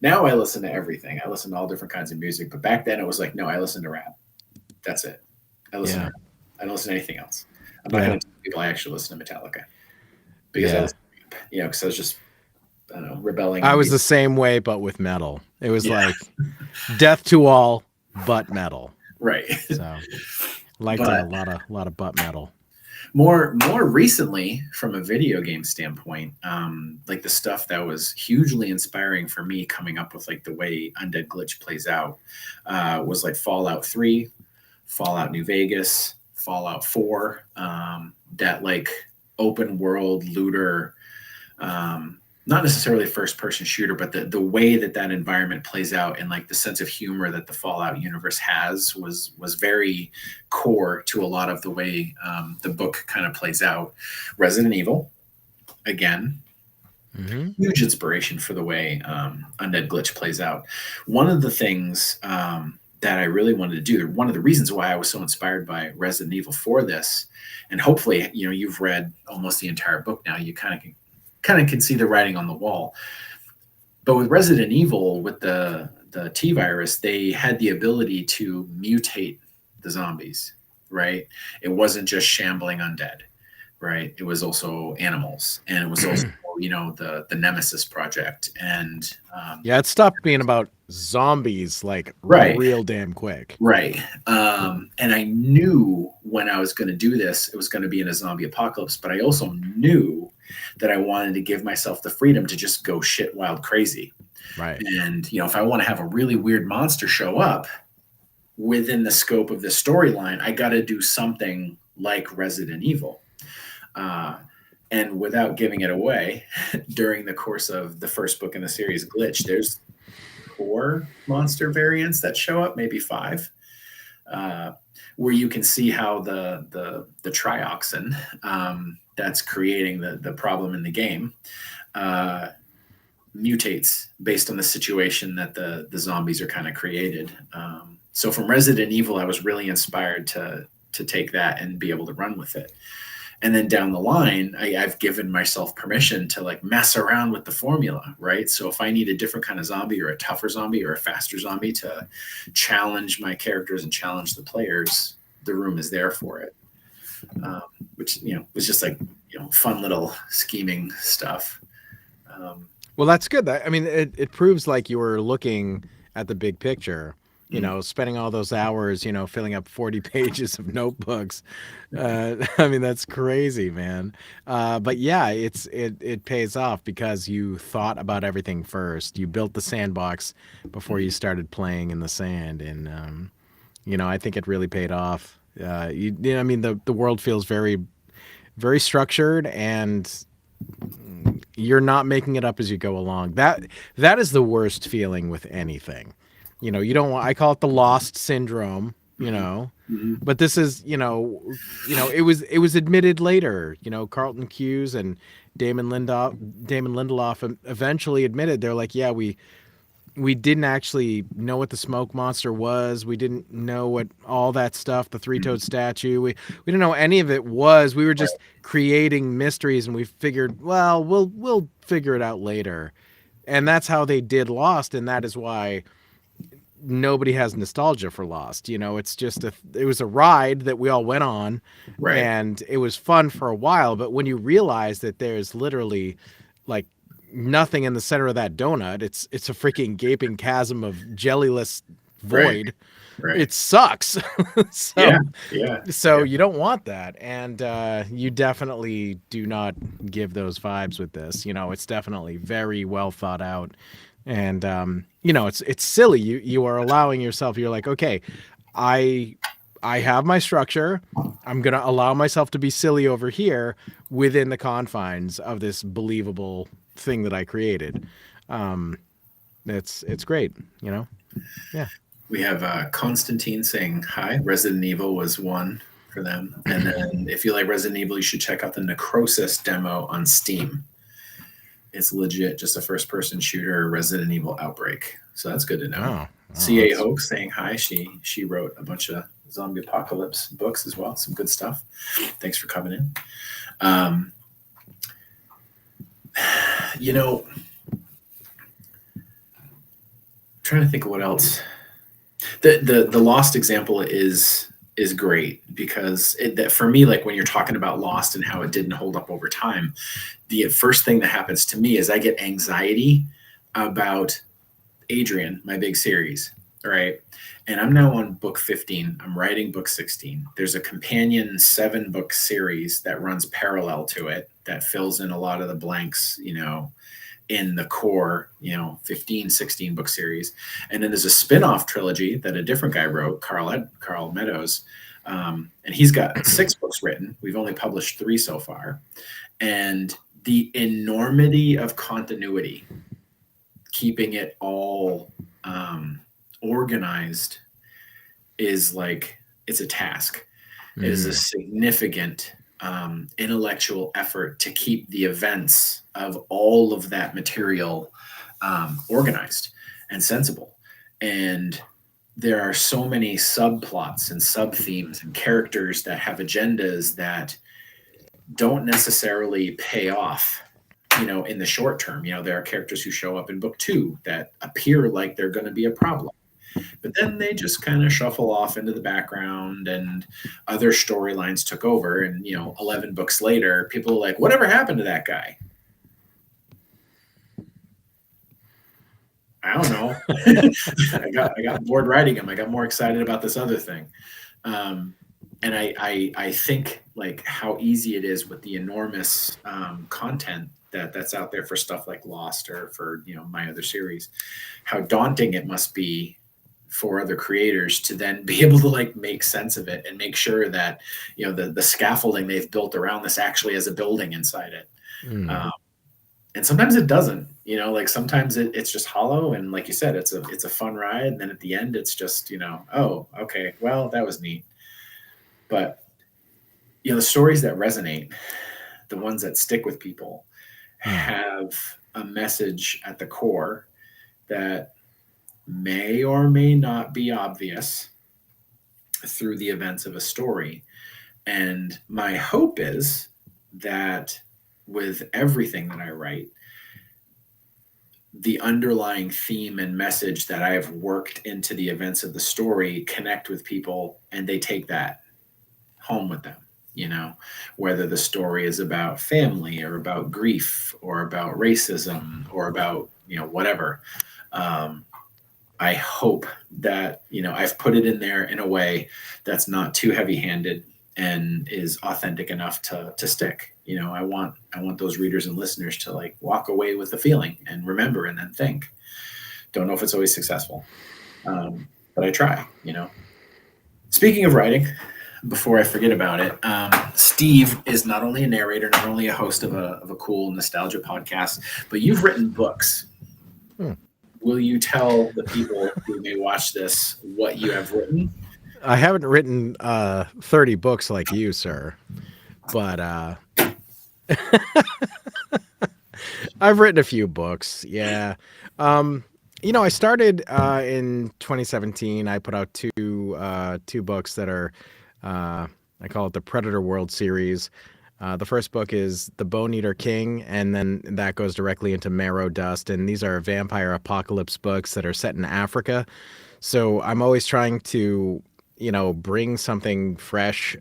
Now I listen to everything. I listen to all different kinds of music. But back then it was like, no, I listen to rap. That's it. I listen to rap. I don't listen to anything else. I'm not going to tell people I actually listen to Metallica because I was, because I was just, I don't know, rebelling. I was the same way, but with metal. It was like death to all but metal. Right. So liked a lot of butt metal. More recently, from a video game standpoint, like the stuff that was hugely inspiring for me coming up with like the way Undead Glitch plays out was like Fallout 3, Fallout New Vegas, Fallout 4, that like open world looter, not necessarily first person shooter, but the way that environment plays out and like the sense of humor that the Fallout universe has was very core to a lot of the way the book kind of plays out. Resident Evil, again, huge inspiration for the way Undead Glitch plays out. One of the things that I really wanted to do, one of the reasons why I was so inspired by Resident Evil for this, and hopefully, you've read almost the entire book now, you kind of can see the writing on the wall. But with Resident Evil, with the T virus, they had the ability to mutate the zombies, right? It wasn't just shambling undead, right? It was also animals, and it was also the Nemesis Project, and it stopped being about zombies like real damn quick, right? And I knew when I was going to do this, it was going to be in a zombie apocalypse, but I also knew that I wanted to give myself the freedom to just go shit wild crazy, right? And if I want to have a really weird monster show up within the scope of this storyline, I got to do something like Resident Evil. And without giving it away, during the course of the first book in the series, Glitch, there's 4 monster variants that show up, maybe 5, where you can see how the trioxin that's creating the problem in the game mutates based on the situation that the zombies are kind of created. So from Resident Evil, I was really inspired to take that and be able to run with it. And then down the line, I've given myself permission to like mess around with the formula, right? So if I need a different kind of zombie or a tougher zombie or a faster zombie to challenge my characters and challenge the players, the room is there for it. Which, was just like, fun little scheming stuff. Well, that's good. I mean, it proves like you were looking at the big picture, spending all those hours, filling up 40 pages of notebooks. I mean, that's crazy, man. But yeah, it pays off because you thought about everything first. You built the sandbox before you started playing in the sand. And, I think it really paid off. I mean, the world feels very, very structured, and you're not making it up as you go along. That is the worst feeling with anything. You don't want, I call it the lost syndrome, Mm-hmm. but this is, it was admitted later, Carlton Cuse and Damon Lindelof eventually admitted, they're like, yeah, we didn't actually know what the smoke monster was. We didn't know what all that stuff, the three-toed statue. We didn't know any of it was. We were just creating mysteries, and we figured, well, we'll figure it out later. And that's how they did Lost, and that is why nobody has nostalgia for Lost. It's just it was a ride that we all went on, Right. and it was fun for a while. But when you realize that there's literally like nothing in the center of that donut, it's a freaking gaping chasm of jellyless void. Right. It sucks. Yeah. You don't want that, and you definitely do not give those vibes with this. It's definitely very well thought out, and it's silly. You are allowing yourself. You're like, okay, I have my structure. I'm gonna allow myself to be silly over here within the confines of this believable thing that I created. It's great, Yeah. We have Constantine saying hi. Resident Evil was one for them. And then if you like Resident Evil, you should check out the Necrosis demo on Steam. It's legit, just a first-person shooter, Resident Evil Outbreak. So that's good to know. CA Hoax saying hi. She wrote a bunch of zombie apocalypse books as well. Some good stuff. Thanks for coming in. Trying to think of what else. The Lost example is great because that for me, like when you're talking about Lost and how it didn't hold up over time, the first thing that happens to me is I get anxiety about Adrian, my big series, right? And I'm now on book 15. I'm writing book 16. There's a companion 7-book series that runs parallel to it that fills in a lot of the blanks, in the core, 15, 16 book series. And then there's a spin-off trilogy that a different guy wrote, Carl Meadows. And he's got 6 books written. We've only published 3 so far. And the enormity of continuity, keeping it all organized, is like, it's a task. It is a significant intellectual effort to keep the events of all of that material organized and sensible. And there are so many subplots and sub-themes and characters that have agendas that don't necessarily pay off, in the short term. There are characters who show up in book 2 that appear like they're going to be a problem, but then they just kind of shuffle off into the background and other storylines took over. And, 11 books later, people are like, whatever happened to that guy? I don't know. I got bored writing him. I got more excited about this other thing. And I think like how easy it is with the enormous content that's out there for stuff like Lost or for, my other series, how daunting it must be for other creators to then be able to like make sense of it and make sure that, the scaffolding they've built around this actually has a building inside it. And sometimes it doesn't, like sometimes it's just hollow. And like you said, it's a fun ride. And then at the end, it's just, oh, okay, well, that was neat. But, the stories that resonate, the ones that stick with people, have a message at the core that may or may not be obvious through the events of a story. And my hope is that with everything that I write, the underlying theme and message that I have worked into the events of the story connect with people, and they take that home with them, you know, whether the story is about family or about grief or about racism or about, you know, whatever. Um, I hope that, you know, I've put it in there in a way that's not too heavy handed and is authentic enough to stick. You know, I want those readers and listeners to like walk away with the feeling and remember and then think. Don't know if it's always successful, but I try. You know. Speaking of writing, before I forget about it, Steve is not only a narrator, not only a host of a cool nostalgia podcast, but you've written books. Hmm. Will you tell the people who may watch this what you have written? I haven't written 30 books like you, sir, but I've written a few books. Yeah. Um, I started in 2017. I put out two books that are I call it the Predator World series. The first book is The Bone Eater King, and then that goes directly into Marrow Dust. And these are vampire apocalypse books that are set in Africa. So I'm always trying to, bring something fresh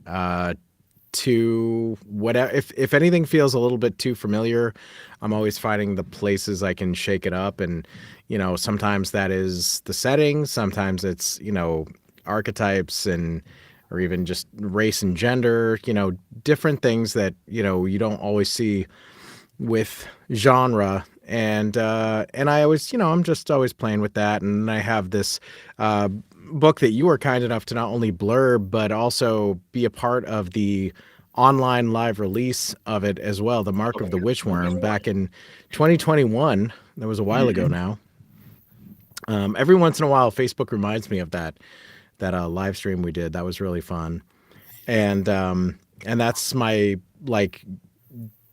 to whatever. If anything feels a little bit too familiar, I'm always finding the places I can shake it up. And, sometimes that is the setting, sometimes it's, archetypes and or even just race and gender, different things that, you don't always see with genre. And I always, I'm just always playing with that. And I have this book that you were kind enough to not only blurb but also be a part of the online live release of it as well, The Mark of the Witchworm, back in 2021. That was a while ago now. Every once in a while Facebook reminds me of that live stream we did. That was really fun. And that's my like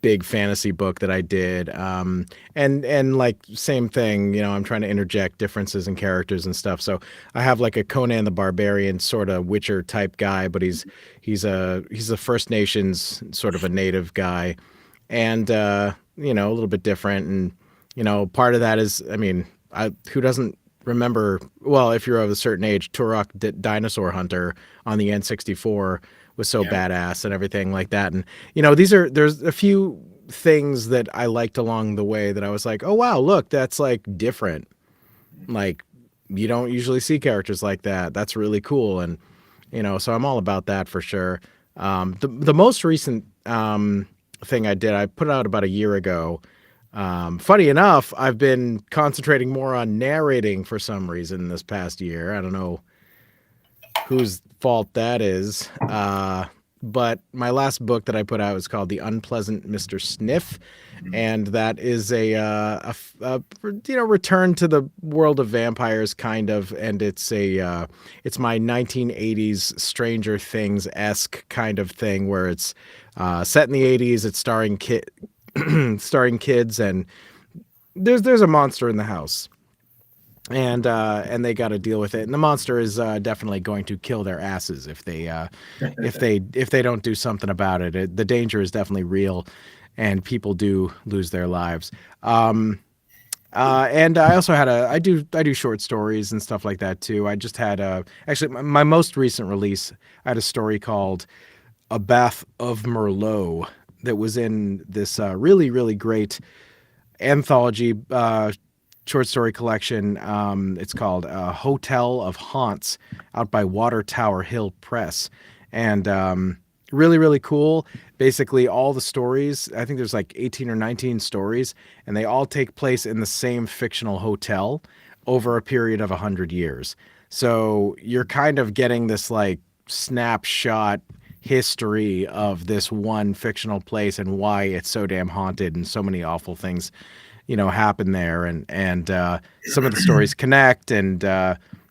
big fantasy book that I did. And like same thing, I'm trying to interject differences in characters and stuff. So I have like a Conan the Barbarian sort of Witcher type guy, but he's a First Nations sort of a native guy, and a little bit different. And part of that is, I mean, who doesn't remember? Well, if you're of a certain age, Turok Dinosaur Hunter on the N64 was so badass and everything like that. And there's a few things that I liked along the way that I was like, oh wow, look, that's like different. Like you don't usually see characters like that. That's really cool. And so I'm all about that for sure. The most recent thing I did, I put out about a year ago. Funny enough, I've been concentrating more on narrating for some reason this past year. I don't know whose fault that is. But my last book that I put out is called The Unpleasant Mr. Sniff. And that is a return to the world of vampires, kind of. And it's it's my 1980s Stranger Things-esque kind of thing where it's set in the 80s. It's starring kids, and there's a monster in the house. And they got to deal with it, and the monster is definitely going to kill their asses if they don't do something about it. The danger is definitely real, and people do lose their lives. And I also had I do short stories and stuff like that too. I just had actually my most recent release. I had a story called A Bath of Merlot that was in this really really great anthology short story collection. It's called Hotel of Haunts, out by Water Tower Hill Press. And really, really cool. Basically, all the stories, I think there's like 18 or 19 stories, and they all take place in the same fictional hotel over a period of 100 years. So you're kind of getting this like snapshot history of this one fictional place and why it's so damn haunted and so many awful things happen there, and some of the stories connect, and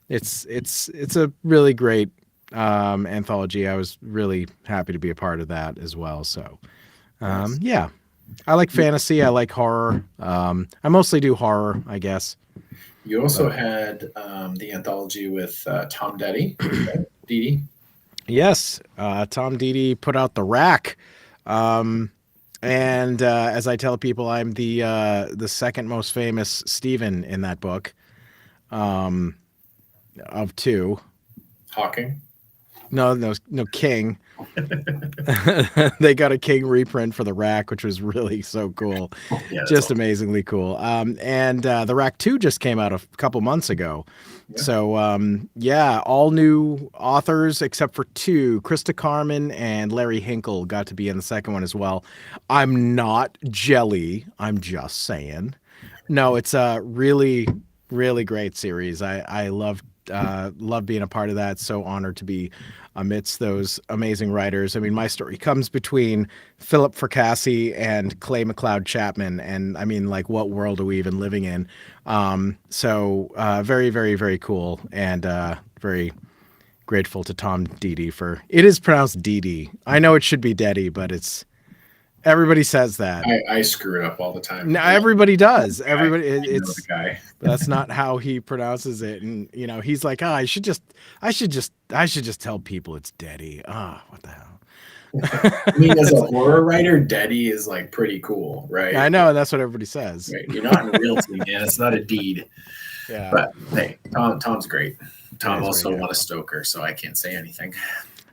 it's a really great anthology. I was really happy to be a part of that as well. So yeah, I like fantasy, I like horror. I mostly do horror, I guess. You also had the anthology with Tom Didi. Yes, Tom Didi put out The Rack. And as I tell people, I'm the second most famous Stephen in that book, um, of two. Hawking. No, King. They got a King reprint for the Rack, which was really so cool, Yeah, that's just awesome. amazingly cool. And the Rack 2 just came out a couple months ago. Yeah. So yeah, all new authors except for two. Krista Carmen and Larry Hinkle got to be in the second one as well. I'm not jelly. I'm just saying. No, it's a really great series. I love being a part of that. So honored to be amidst those amazing writers. I mean, my story comes between Philip Fracassi and Clay McLeod Chapman, and I mean, like, what world are we even living in? So very cool, and very grateful to Tom Dede for it is pronounced Dede. I know it should be Deddy, but it's everybody says that. I screw it up all the time. No, everybody does. I Everybody, know the it's guy. that's not how he pronounces it, and he's like, I should just tell people it's Deddy. What the hell? I mean, as a horror writer, Daddy is like pretty cool, right? I know, and that's what everybody says. Right. You're not in realty, man. It's not a deed. Yeah, But hey, Tom's great. Tom he's also very good. won a Stoker, so I can't say anything.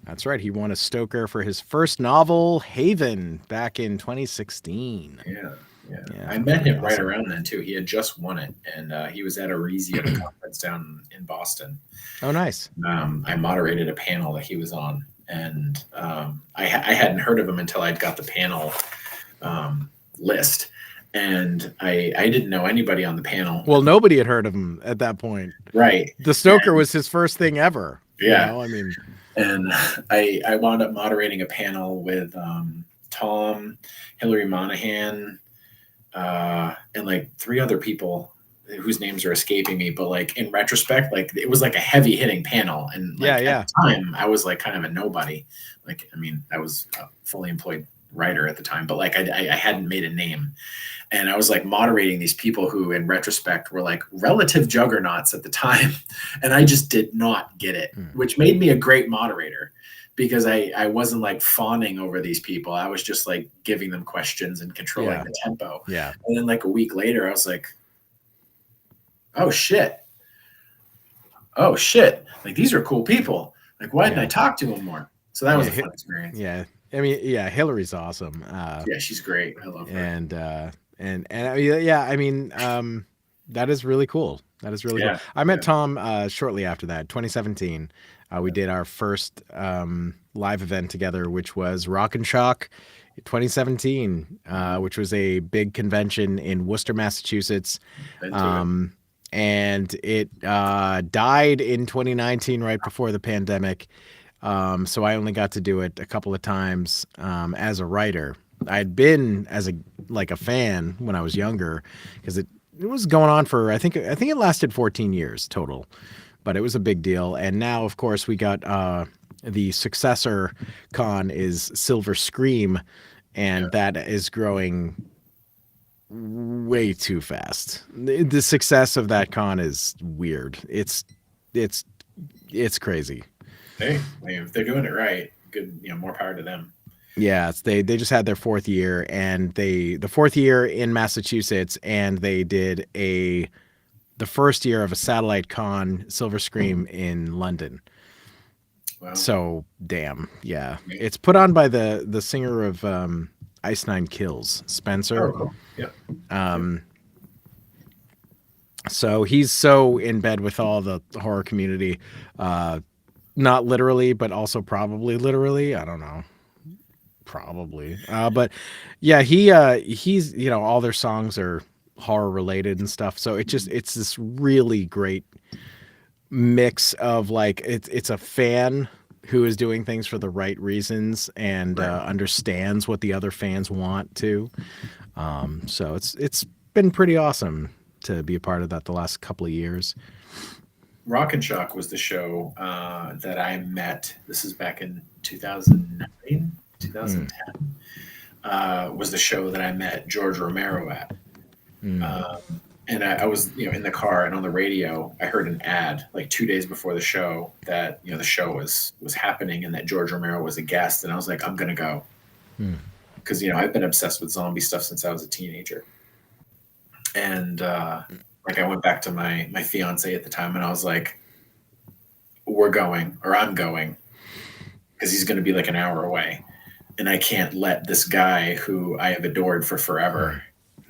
That's right. He won a Stoker for his first novel, Haven, back in 2016. Yeah. Yeah, I met him right awesome. around then too. He had just won it, and he was at a Reezy at a conference down in Boston. Oh, nice. I moderated a panel that he was on, and I hadn't heard of him until I'd got the panel list, and I didn't know anybody on the panel. Well, nobody had heard of him at that point. Right. The Stoker was his first thing ever. Yeah. I mean, and I wound up moderating a panel with Tom, Hillary Monahan, and like three other people whose names are escaping me. But like in retrospect, like it was like a heavy hitting panel, and like at the time I was like kind of a nobody. Like I mean, I was a fully employed writer at the time, but like I hadn't made a name. And I was like moderating these people who, in retrospect, were like relative juggernauts at the time. And I just did not get it, which made me a great moderator because I wasn't like fawning over these people. I was just like giving them questions and controlling the tempo. Yeah. And then like a week later, I was like, oh shit. Like these are cool people. Like, why didn't I talk to them more? So that was a fun experience. Yeah. I mean, yeah, Hillary's awesome. Yeah, she's great. I love her. And yeah, I mean, that is really cool. That is really cool. I met Tom shortly after that, 2017. We did our first live event together, which was Rock and Shock 2017, which was a big convention in Worcester, Massachusetts. And it died in 2019, right before the pandemic. So I only got to do it a couple of times as a writer. I'd been as a fan when I was younger because it was going on for I think it lasted 14 years total, but it was a big deal. And now, of course, we got the successor con is Silver Scream, and that is growing way too fast. The success of that con is weird. It's crazy. Hey, if they're doing it right, good, more power to them. Yeah, they just had their fourth year, and the fourth year in Massachusetts, and they did the first year of a satellite con, Silver Scream, in London. Wow. So damn, yeah. It's put on by the singer of Ice Nine Kills, Spencer. Oh, cool. Yeah. So he's so in bed with all the horror community, not literally, but also probably literally. I don't know. Probably. But yeah, he's, all their songs are horror related and stuff. So it's this really great mix of like, it's a fan who is doing things for the right reasons and understands what the other fans want to. So it's been pretty awesome to be a part of that the last couple of years. Rock and Shock was the show that I met. This is back in 2009. 2010 was the show that I met George Romero at. And I was, in the car, and on the radio, I heard an ad like 2 days before the show that, the show was happening and that George Romero was a guest. And I was like, I'm going to go. because I've been obsessed with zombie stuff since I was a teenager. And like I went back to my fiance at the time, and I was like, we're going, or I'm going, because he's going to be like an hour away, and I can't let this guy who I have adored for forever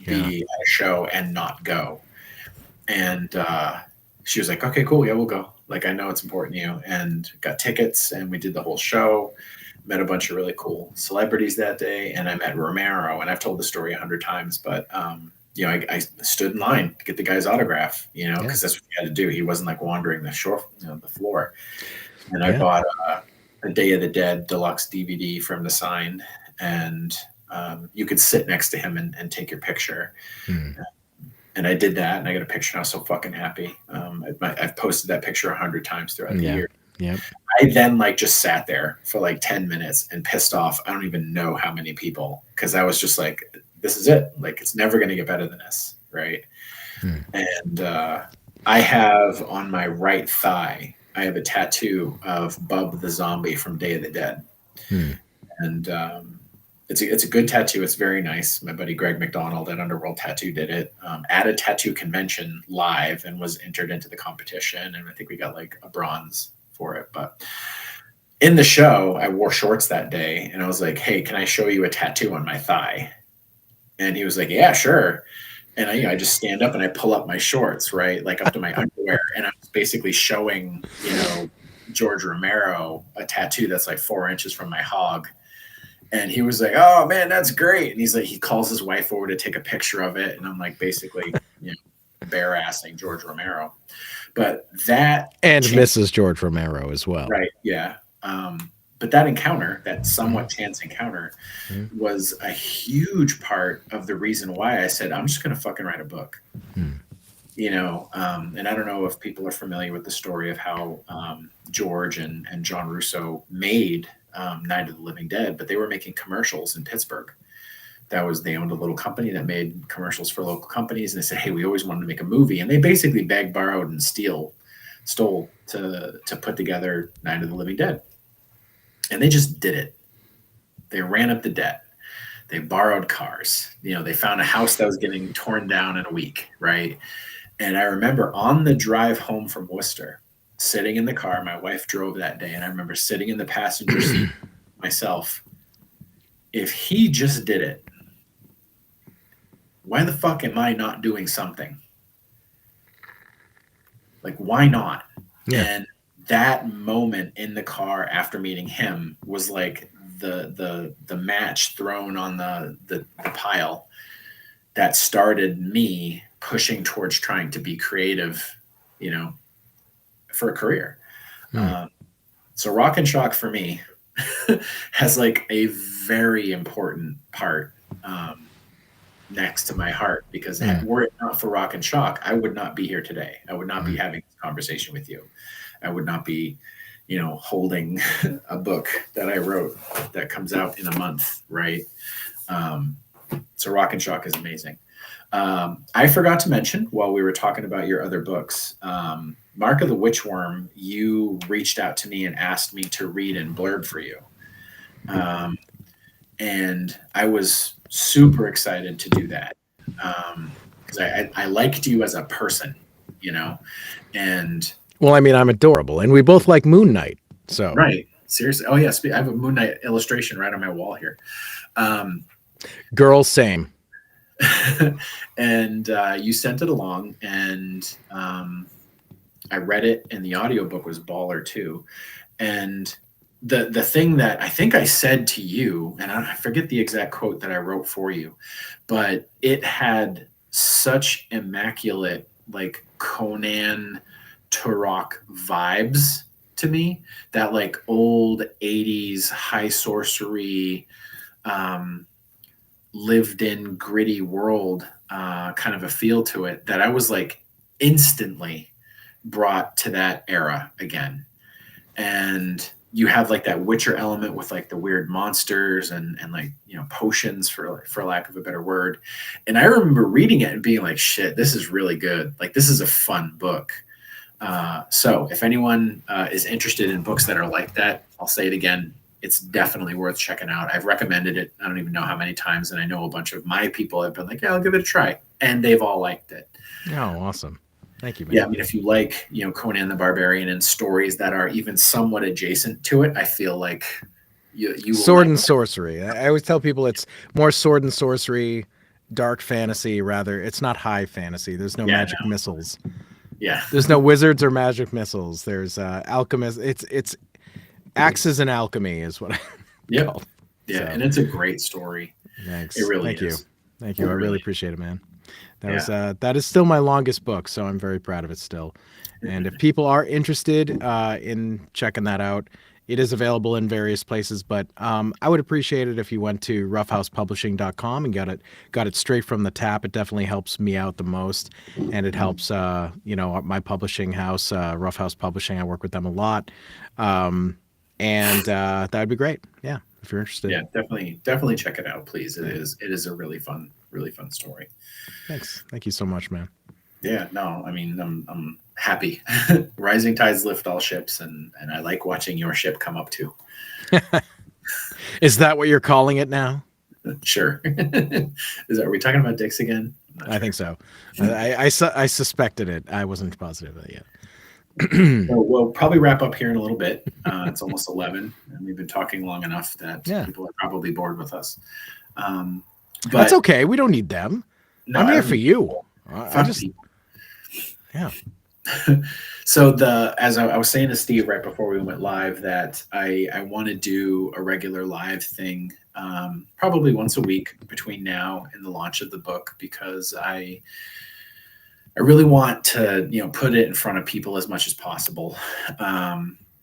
be at a show and not go. And she was like, okay, cool, yeah, we'll go. Like, I know it's important to you. And got tickets, and we did the whole show. Met a bunch of really cool celebrities that day, and I met Romero. And I've told the story 100 times, but I stood in line to get the guy's autograph, because that's what you had to do. He wasn't like wandering the shore, the floor. And I bought a Day of the Dead deluxe DVD from the Sign, and you could sit next to him and take your picture. And I did that, and I got a picture, and I was so fucking happy. I've posted that picture 100 times throughout the year. Yep. I then just sat there for like 10 minutes and pissed off I don't even know how many people, because I was just like, this is it. Like, it's never going to get better than this, right? And I have on my right thigh, I have a tattoo of Bub the Zombie from Day of the Dead. And it's a good tattoo. It's very nice. My buddy Greg McDonald at Underworld Tattoo did it at a tattoo convention live and was entered into the competition. And I think we got like a bronze for it. But in the show, I wore shorts that day, and I was like, hey, can I show you a tattoo on my thigh? And he was like, yeah, sure. And I just stand up and I pull up my shorts, right? Like up to my underwear. And I was basically showing, George Romero a tattoo that's like 4 inches from my hog. And he was like, oh man, that's great. And he's like, he calls his wife over to take a picture of it. And I'm like, basically, bare assing George Romero. But that. And Mrs. George Romero as well. Right. Yeah. But that encounter, that somewhat chance encounter, was a huge part of the reason why I said, I'm just going to fucking write a book. And I don't know if people are familiar with the story of how George and John Russo made Night of the Living Dead, but they were making commercials in Pittsburgh. They owned a little company that made commercials for local companies, and they said, hey, we always wanted to make a movie. And they basically begged, borrowed, and stole to put together Night of the Living Dead. And they just did it. They ran up the debt. They borrowed cars. They found a house that was getting torn down in a week, right? And I remember on the drive home from Worcester, sitting in the car, my wife drove that day, and I remember sitting in the passenger seat myself. If he just did it, why the fuck am I not doing something? Like, why not? Yeah. And that moment in the car after meeting him was like the match thrown on the pile that started me pushing towards trying to be creative, for a career. So Rock and Shock for me has like a very important part next to my heart, because were it not for Rock and Shock, I would not be here today. I would not be having this conversation with you. I would not be, holding a book that I wrote that comes out in a month, right? So Rock and Shock is amazing. I forgot to mention while we were talking about your other books, Mark of the Witchworm, you reached out to me and asked me to read and blurb for you. And I was super excited to do that because I liked you as a person, and well, I mean, I'm adorable, and we both like Moon Knight, so right. Seriously. Oh yes, I have a Moon Knight illustration right on my wall here. Girls, same. And you sent it along, and I read it, and the audiobook was baller too. And the thing that I think I said to you, and I forget the exact quote that I wrote for you, but it had such immaculate, like Conan Turok vibes to me, that like old 80s high sorcery, lived in gritty world kind of a feel to it, that I was like instantly brought to that era again. And you have like that Witcher element with like the weird monsters and like, potions for lack of a better word. And I remember reading it and being like, shit, this is really good. Like, this is a fun book. So if anyone is interested in books that are like that, I'll say it again. it's definitely worth checking out. I've recommended it. I don't even know how many times. And I know a bunch of my people have been like, yeah, I'll give it a try. And they've all liked it. Oh, awesome. Thank you, man. Yeah, I mean, if you like, Conan the Barbarian and stories that are even somewhat adjacent to it, I feel like you will Sword like and sorcery. I always tell people it's more sword and sorcery, dark fantasy rather. It's not high fantasy. There's no magic missiles. Yeah. There's no wizards or magic missiles. There's alchemists. It's axes and alchemy is what I call it. Yeah, So, and it's a great story. thanks. It really Thank you. is. Thank you. It I really really appreciate it, man. That Yeah. was that is still my longest book, so I'm very proud of it still. And if people are interested in checking that out, it is available in various places, but I would appreciate it if you went to roughhousepublishing.com and got it straight from the tap. It definitely helps me out the most, and it helps my publishing house, Rough House Publishing. I work with them a lot, and that would be great. Yeah, if you're interested. Yeah, definitely check it out, please. It is a really fun story. Thanks. Thank you so much, man. Yeah, no, I mean, I'm happy. Rising tides lift all ships, and I like watching your ship come up too. Is that what you're calling it now? Sure. Are we talking about dicks again? I think so. I suspected it. I wasn't positive of it yet. So we'll probably wrap up here in a little bit. It's almost 11, and we've been talking long enough that people are probably bored with us. But that's okay. We don't need them. No, I'm here for you. Yeah. So as I was saying to Steve right before we went live, that I want to do a regular live thing, probably once a week between now and the launch of the book, because I really want to put it in front of people as much as possible,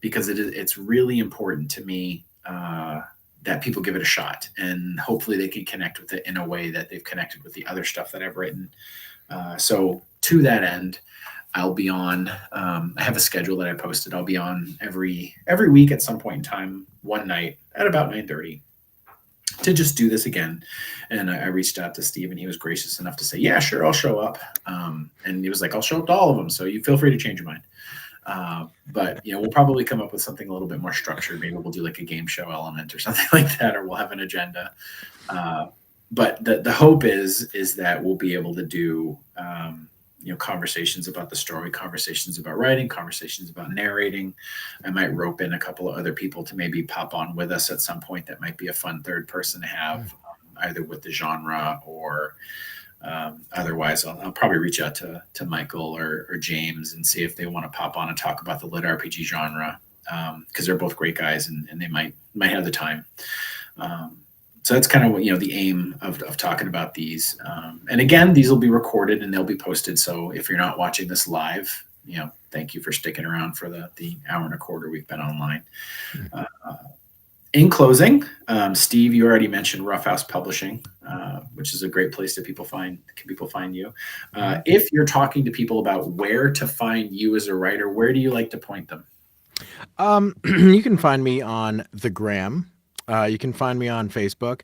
because it's really important to me that people give it a shot, and hopefully they can connect with it in a way that they've connected with the other stuff that I've written. So to that end, I'll be on. I have a schedule that I posted. I'll be on every week at some point in time, one night at about 9:30, to just do this again. And I reached out to Steve, and he was gracious enough to say, "Yeah, sure, I'll show up." And he was like, "I'll show up to all of them, so you feel free to change your mind." But we'll probably come up with something a little bit more structured. Maybe we'll do like a game show element or something like that, or we'll have an agenda. But the hope is that we'll be able to do conversations about the story, conversations about writing, conversations about narrating. I might rope in a couple of other people to maybe pop on with us at some point. That might be a fun third person to have, either with the genre or otherwise. I'll probably reach out to Michael or James and see if they want to pop on and talk about the lit RPG genre, because they're both great guys, and they might have the time. So that's kind of what, the aim of talking about these. And again, these will be recorded and they'll be posted. So if you're not watching this live, thank you for sticking around for the hour and a quarter we've been online. In closing, Steve, you already mentioned Rough House Publishing, which is a great place that people find you. If you're talking to people about where to find you as a writer, where do you like to point them? You can find me on the Gram. You can find me on Facebook.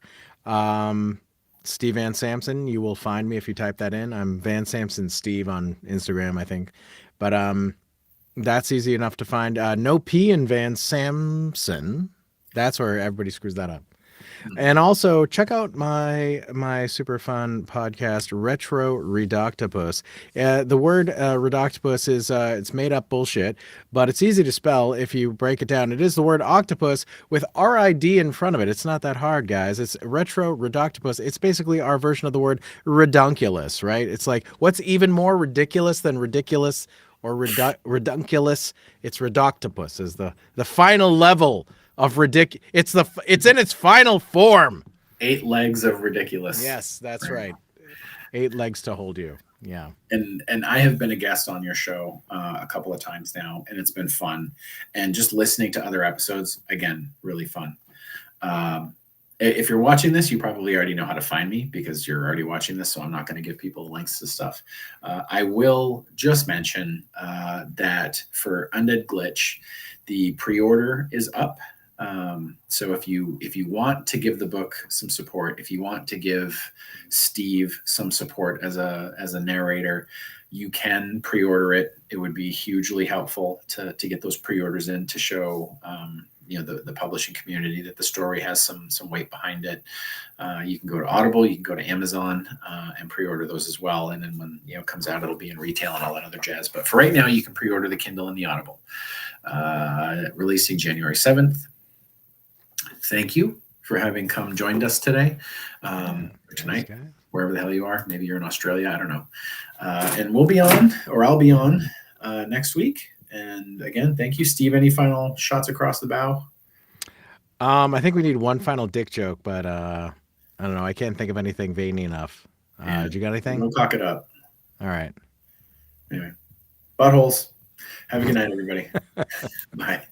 Steve Van Samson, you will find me if you type that in. I'm Van Samson Steve on Instagram, I think. But that's easy enough to find. No P in Van Samson. That's where everybody screws that up. And also check out my super fun podcast, Retro Redoctopus. The word Redoctopus is it's made up bullshit, but it's easy to spell if you break it down. It is the word octopus with R-I-D in front of it. It's not that hard, guys. It's Retro Redoctopus. It's basically our version of the word redunculous, right? It's like, what's even more ridiculous than ridiculous or redunculous? It's Redoctopus is the final level of it's in its final form. 8 legs of ridiculous. Yes, that's right. 8 legs to hold you. Yeah. And I have been a guest on your show a couple of times now, and it's been fun. And just listening to other episodes, again, really fun. If you're watching this, you probably already know how to find me because you're already watching this, so I'm not going to give people links to stuff. I will just mention that for Undead Glitch, the pre-order is up. So if you want to give the book some support, if you want to give Steve some support as a narrator, you can pre-order it. It would be hugely helpful to get those pre-orders in to show the publishing community, that the story has some weight behind it. You can go to Audible, you can go to Amazon and pre-order those as well. And then when it comes out, it'll be in retail and all that other jazz. But for right now, you can pre-order the Kindle and the Audible. Releasing January 7th. Thank you for having joined us today, or tonight, wherever the hell you are. Maybe you're in Australia, I don't know. And we'll be on, or I'll be on next week. And again, thank you, Steve. Any final shots across the bow? I think we need one final dick joke, but I don't know. I can't think of anything veiny enough. Do you got anything? We'll cock it up. All right. Anyway, buttholes. Have a good night, everybody. Bye.